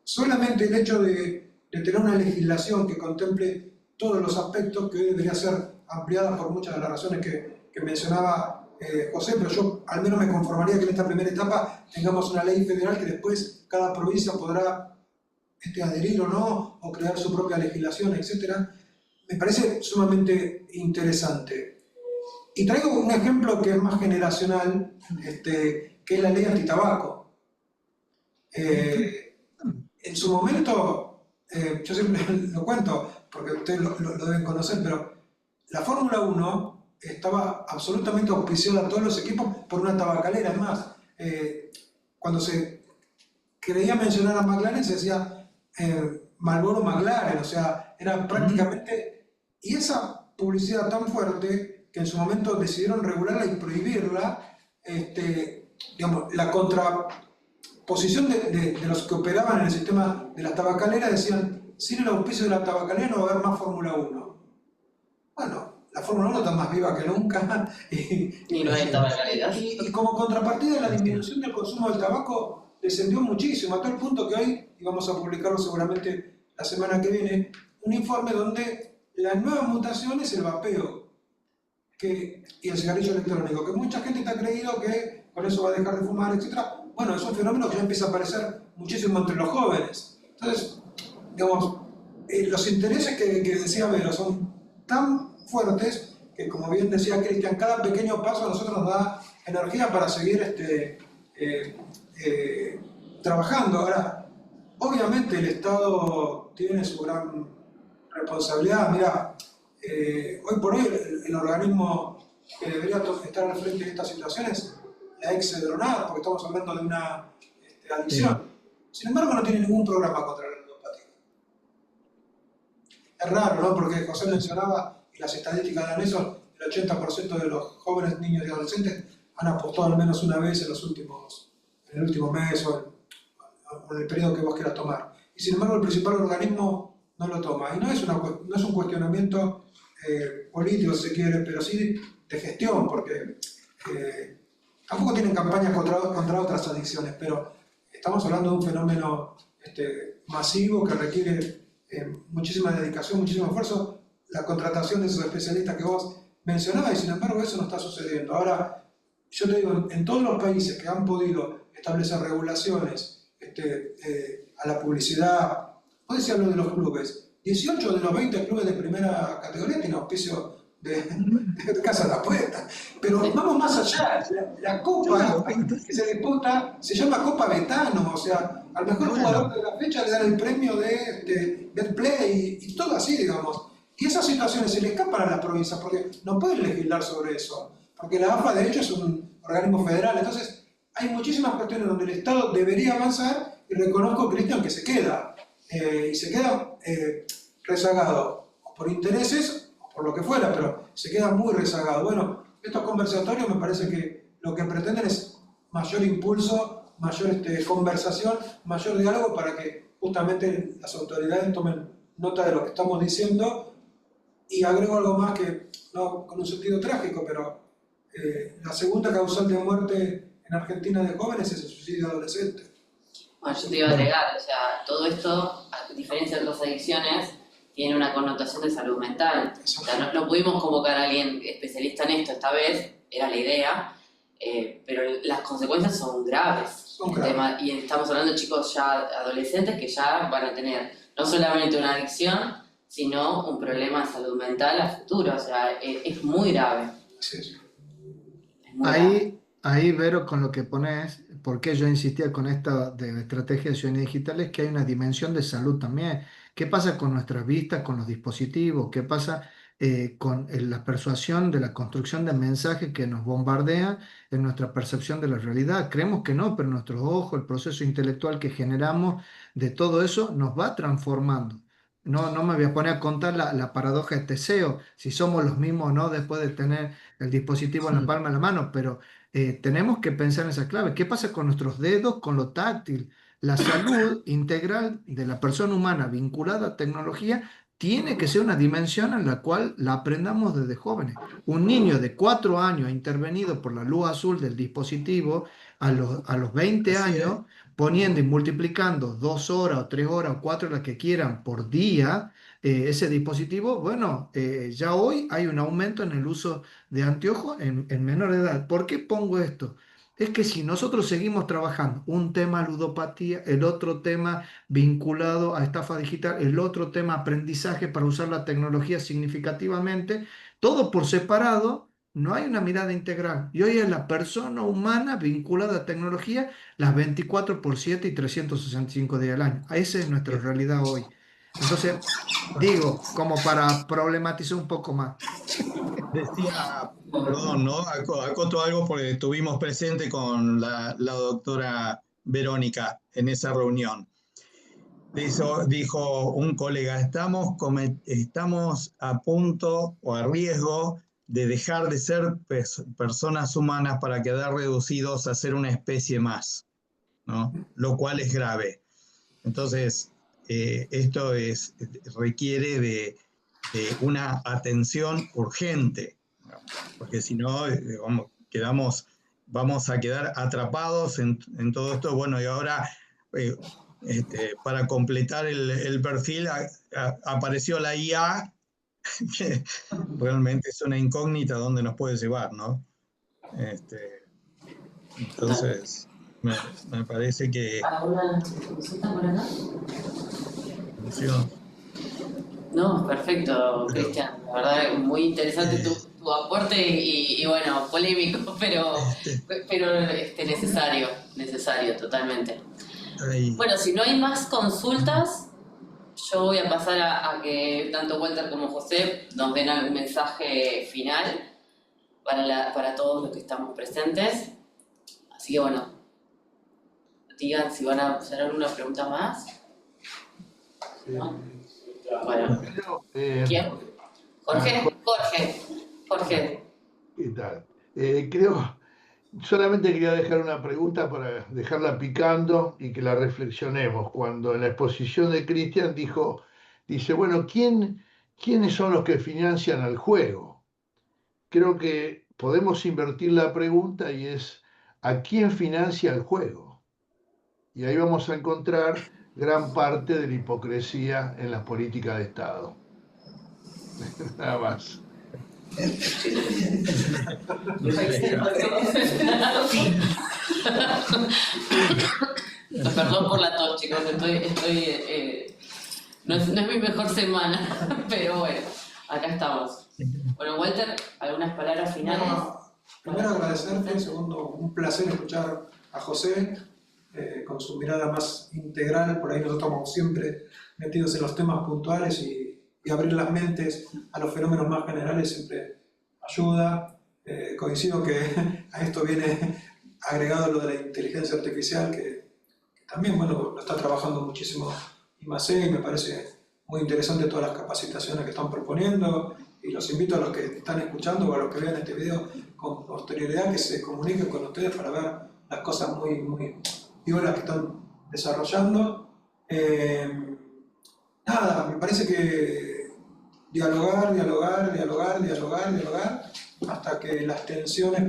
solamente el hecho de tener una legislación que contemple todos los aspectos, que hoy debería ser ampliada por muchas de las razones que mencionaba José, pero yo al menos me conformaría que en esta primera etapa tengamos una ley federal que después cada provincia podrá adherir o no, o crear su propia legislación, etcétera. Me parece sumamente interesante. Y traigo un ejemplo que es más generacional, que es la ley antitabaco. En su momento, yo siempre lo cuento, porque ustedes lo deben conocer, pero la Fórmula 1 estaba absolutamente auspiciada a todos los equipos por una tabacalera. Es más, cuando se creía mencionar a McLaren se decía Marlboro McLaren, o sea, era prácticamente... Y esa publicidad tan fuerte que en su momento decidieron regularla y prohibirla, digamos, la contraposición de los que operaban en el sistema de las tabacaleras decían, sin el auspicio de la tabacalera no va a haber más Fórmula 1. Bueno, la Fórmula 1 está más viva que nunca. Y no hay tabacalera. Y como contrapartida, la disminución del consumo del tabaco descendió muchísimo, a tal punto que hoy, y vamos a publicarlo seguramente la semana que viene, un informe donde la nueva mutación es el vapeo y el cigarrillo electrónico, que mucha gente está creído que con eso va a dejar de fumar, etc. Bueno, es un fenómeno que ya empieza a aparecer muchísimo entre los jóvenes. Entonces, digamos, los intereses que decía Vero son tan fuertes que, como bien decía Cristian, cada pequeño paso a nosotros nos da energía para seguir trabajando. Ahora, obviamente el Estado tiene su gran responsabilidad. Mira, hoy por hoy el organismo que debería estar al frente de estas situaciones, la ex-Cedronar, porque estamos hablando de una adicción. Sin embargo, no tiene ningún programa contra la ludopatía. Es raro, ¿no? Porque José mencionaba, y las estadísticas dan eso, el 80% de los jóvenes, niños y adolescentes han apostado al menos una vez en el último mes o en el periodo que vos quieras tomar. Y sin embargo, el principal organismo no lo toma. Y no es un cuestionamiento político, si se quiere, pero sí de gestión, porque tampoco tienen campañas contra otras adicciones, pero estamos hablando de un fenómeno masivo que requiere muchísima dedicación, muchísimo esfuerzo, la contratación de esos especialistas que vos mencionabas, y sin embargo eso no está sucediendo. Ahora, yo te digo, en todos los países que han podido establecer regulaciones a la publicidad, vos decías lo de los clubes, 18 de los 20 clubes de primera categoría tienen auspicio de casa de apuestas, pero vamos más allá. La copa que se disputa se llama Copa Betano, o sea, al mejor jugador de la fecha le dan el premio de Betplay y todo así, digamos. Y esas situaciones se le escapan a las provincias porque no pueden legislar sobre eso, porque la AFA de hecho es un organismo federal. Entonces hay muchísimas cuestiones donde el Estado debería avanzar, y reconozco, Cristian, que se queda rezagado por intereses o por lo que fuera, pero se queda muy rezagado. Bueno, estos conversatorios me parece que lo que pretenden es mayor impulso, mayor conversación, mayor diálogo, para que justamente las autoridades tomen nota de lo que estamos diciendo. Y agrego algo más, que no con un sentido trágico, pero la segunda causal de muerte en Argentina de jóvenes es el suicidio adolescente. Bueno, yo te iba a agregar, o sea, todo esto, a diferencia de otras adicciones, tiene una connotación de salud mental. O sea, no pudimos convocar a alguien especialista en esto esta vez, era la idea, pero las consecuencias son graves. Y estamos hablando de chicos ya adolescentes que ya van a tener no solamente una adicción, sino un problema de salud mental a futuro. O sea, es muy grave. Sí. Es muy grave. Ahí, Vero, con lo que pones, por qué yo insistía con esta de estrategia de ciudadanía digital, es que hay una dimensión de salud también. ¿Qué pasa con nuestras vistas, con los dispositivos? ¿Qué pasa con la persuasión de la construcción de mensajes que nos bombardean en nuestra percepción de la realidad? Creemos que no, pero nuestros ojos, el proceso intelectual que generamos de todo eso nos va transformando. No me voy a poner a contar la paradoja de Teseo, si somos los mismos o no después de tener el dispositivo en la palma de la mano, pero tenemos que pensar en esa clave. ¿Qué pasa con nuestros dedos, con lo táctil? la salud integral de la persona humana vinculada a tecnología tiene que ser una dimensión en la cual la aprendamos desde jóvenes. Un niño de 4 años intervenido por la luz azul del dispositivo a los 20 años, poniendo y multiplicando 2 horas o 3 horas o 4 horas que quieran por día, ese dispositivo, bueno, ya hoy hay un aumento en el uso de anteojos en menor edad. ¿Por qué pongo esto? Es que si nosotros seguimos trabajando un tema ludopatía, el otro tema vinculado a estafa digital, el otro tema aprendizaje para usar la tecnología significativamente, todo por separado, no hay una mirada integral. Y hoy es la persona humana vinculada a tecnología las 24/7 y 365 días al año. Esa es nuestra realidad hoy. Entonces, digo, como para problematizar un poco más. Decía, perdón, ¿no? Acoto algo porque estuvimos presente con la doctora Verónica en esa reunión. Dijo un colega, estamos a punto o a riesgo de dejar de ser personas humanas para quedar reducidos a ser una especie más, ¿no? Lo cual es grave. Entonces, esto requiere de una atención urgente, ¿no? Porque si no, vamos a quedar atrapados en todo esto. Bueno, y ahora, para completar el perfil, apareció la IA, que realmente es una incógnita donde nos puede llevar, ¿no? Entonces, me parece que... ¿Alguna consulta por acá? No, perfecto, Cristian. La verdad es muy interesante tu aporte y bueno, polémico, pero necesario totalmente. Bueno, si no hay más consultas, yo voy a pasar a que tanto Walter como José nos den algún mensaje final para todos los que estamos presentes. Así que bueno, digan si van a hacer alguna pregunta más. ¿No? Bueno, ¿quién? Jorge. ¿Qué tal? Solamente quería dejar una pregunta para dejarla picando y que la reflexionemos. Cuando en la exposición de Cristian dice, bueno, ¿quiénes son los que financian al juego? Creo que podemos invertir la pregunta y es, ¿a quién financia el juego? Y ahí vamos a encontrar gran parte de la hipocresía en las políticas de Estado. Nada más. Perdón por la tos, chicos, no es mi mejor semana, pero bueno, acá estamos. Bueno, Walter, ¿algunas palabras finales? Primero agradecerte, segundo, un placer escuchar a José con su mirada más integral. Por ahí nosotros estamos siempre metidos en los temas puntuales y abrir las mentes a los fenómenos más generales siempre ayuda. Coincido que a esto viene agregado lo de la inteligencia artificial, que también bueno, lo está trabajando muchísimo IMACE, y me parece muy interesante todas las capacitaciones que están proponiendo, y los invito a los que están escuchando o a los que vean este video con posterioridad que se comuniquen con ustedes para ver las cosas muy piolas que están desarrollando. Nada, me parece que dialogar hasta que las tensiones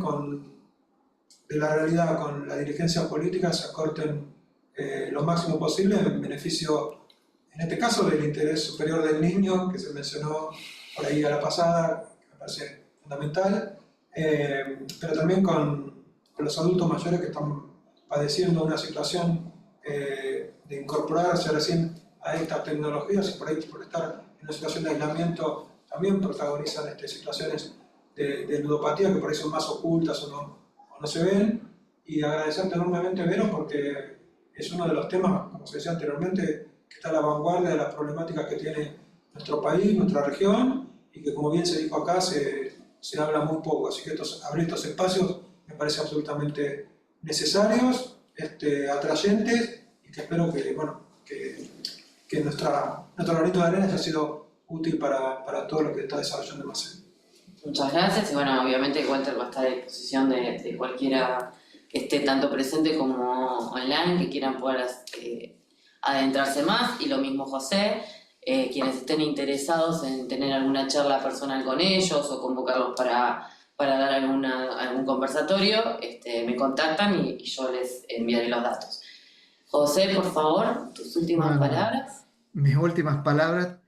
de la realidad con la dirigencia política se acorten lo máximo posible en beneficio, en este caso, del interés superior del niño, que se mencionó por ahí a la pasada, que me parece fundamental, pero también con los adultos mayores que están padeciendo una situación de incorporarse recién a estas tecnologías y por ahí por estar en una situación de aislamiento también protagonizan situaciones de ludopatía que por ahí son más ocultas o no se ven. Y agradecerte enormemente, Vero, porque es uno de los temas, como se decía anteriormente, que está a la vanguardia de las problemáticas que tiene nuestro país, nuestra región, y que, como bien se dijo acá, se habla muy poco. Así que abrir estos espacios me parece absolutamente necesarios, atrayentes, y que espero que nuestro granito de arena haya sido útil para todo lo que está desarrollando IMACE. Muchas gracias, y bueno, obviamente Walter va a estar a disposición de cualquiera esté tanto presente como online, que quieran poder adentrarse más, y lo mismo José, quienes estén interesados en tener alguna charla personal con ellos o convocarlos para dar algún conversatorio, me contactan y yo les enviaré los datos. José, por favor, tus últimas palabras. Mis últimas palabras.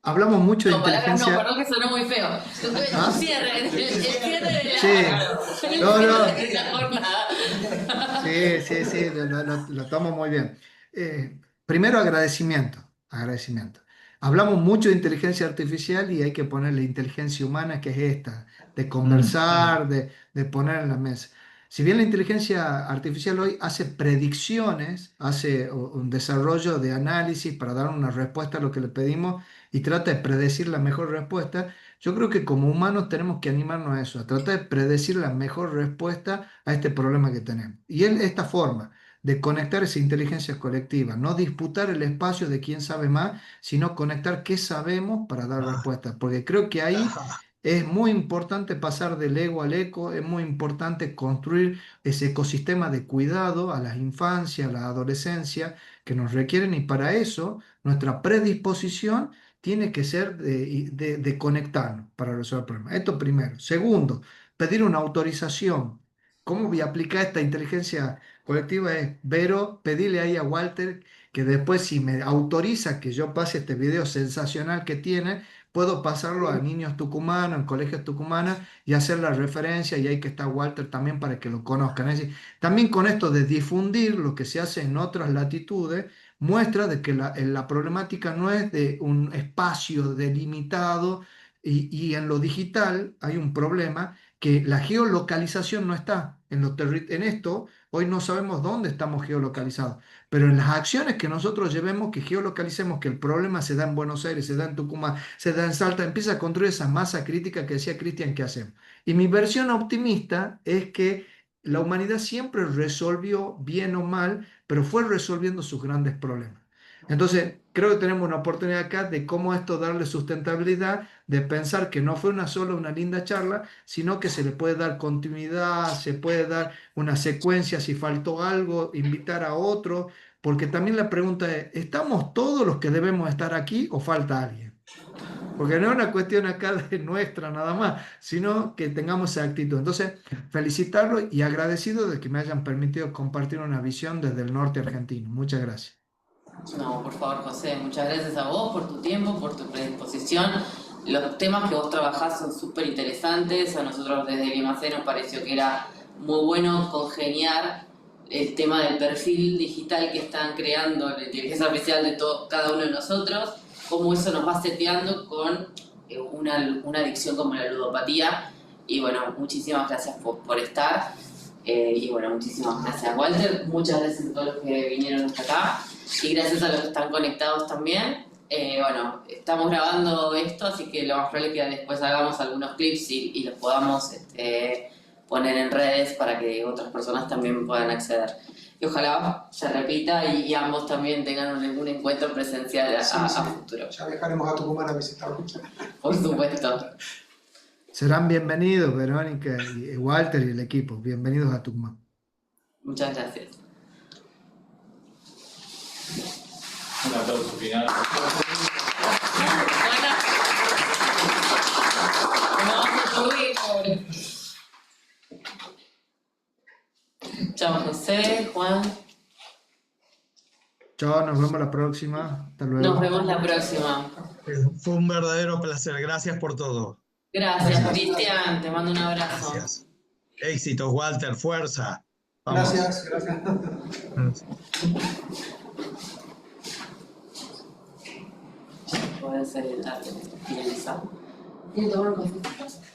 Hablamos mucho de inteligencia. No, perdón que sonó muy feo. El cierre de Sí. No. La jornada. Sí, lo tomo muy bien. Primero, agradecimiento. Hablamos mucho de inteligencia artificial y hay que ponerle inteligencia humana, que es esta, de conversar, de poner en la mesa. Si bien la inteligencia artificial hoy hace predicciones, hace un desarrollo de análisis para dar una respuesta a lo que le pedimos y trata de predecir la mejor respuesta, yo creo que como humanos tenemos que animarnos a eso, a tratar de predecir la mejor respuesta a este problema que tenemos. Y esta forma de conectar esa inteligencia colectiva, no disputar el espacio de quién sabe más, sino conectar qué sabemos para dar respuestas, porque creo que ahí es muy importante pasar del ego al eco, es muy importante construir ese ecosistema de cuidado a las infancias, a la adolescencia que nos requieren, y para eso nuestra predisposición tiene que ser de conectarnos para resolver problemas. Esto primero. Segundo, pedir una autorización. ¿Cómo voy a aplicar esta inteligencia colectiva? Es, Vero, pedirle ahí a Walter que después, si me autoriza que yo pase este video sensacional que tiene, puedo pasarlo a niños tucumanos, en colegios tucumanos, y hacer la referencia, y ahí que está Walter también para que lo conozcan. Es decir, también con esto de difundir lo que se hace en otras latitudes, muestra de que la problemática no es de un espacio delimitado, y en lo digital hay un problema que la geolocalización no está. En esto, hoy no sabemos dónde estamos geolocalizados, pero en las acciones que nosotros llevemos, que geolocalicemos que el problema se da en Buenos Aires, se da en Tucumán, se da en Salta, empieza a construir esa masa crítica que decía Cristian que hacemos. Y mi versión optimista es que la humanidad siempre resolvió, bien o mal, pero fue resolviendo sus grandes problemas. Entonces, creo que tenemos una oportunidad acá de cómo esto darle sustentabilidad, de pensar que no fue una linda charla, sino que se le puede dar continuidad, se puede dar una secuencia, si faltó algo, invitar a otro, porque también la pregunta es, ¿estamos todos los que debemos estar aquí o falta alguien? Porque no es una cuestión acá de nuestra nada más, sino que tengamos esa actitud. Entonces, felicitarlo y agradecido de que me hayan permitido compartir una visión desde el norte argentino. Muchas gracias. No, por favor, José, muchas gracias a vos por tu tiempo, por tu predisposición. Los temas que vos trabajás son súper interesantes. A nosotros desde el IMACE nos pareció que era muy bueno congeniar el tema del perfil digital que están creando la inteligencia artificial de cada uno de nosotros, cómo eso nos va seteando con una adicción como la ludopatía. Y bueno, muchísimas gracias por estar. Y bueno, muchísimas gracias, Walter. Muchas gracias a todos los que vinieron hasta acá. Y gracias a los que están conectados también. Bueno, estamos grabando esto, así que lo más probable es que después hagamos algunos clips y los podamos poner en redes para que otras personas también puedan acceder. Y ojalá se repita y ambos también tengan algún encuentro presencial a futuro. Ya viajaremos a Tucumán a visitarlos. Por supuesto. Serán bienvenidos, Verónica y Walter y el equipo. Bienvenidos a Tucumán. Muchas gracias. Un aplauso final. Chao, José, Juan. Chao, nos vemos la próxima. Hasta luego. Nos vemos la próxima. Fue un verdadero placer. Gracias por todo. Gracias, Cristian. Te mando un abrazo. Gracias. Éxitos, Walter. Fuerza. Vamos. Gracias. Puede ser el arte finalizado. ¿Quieren tomar un café?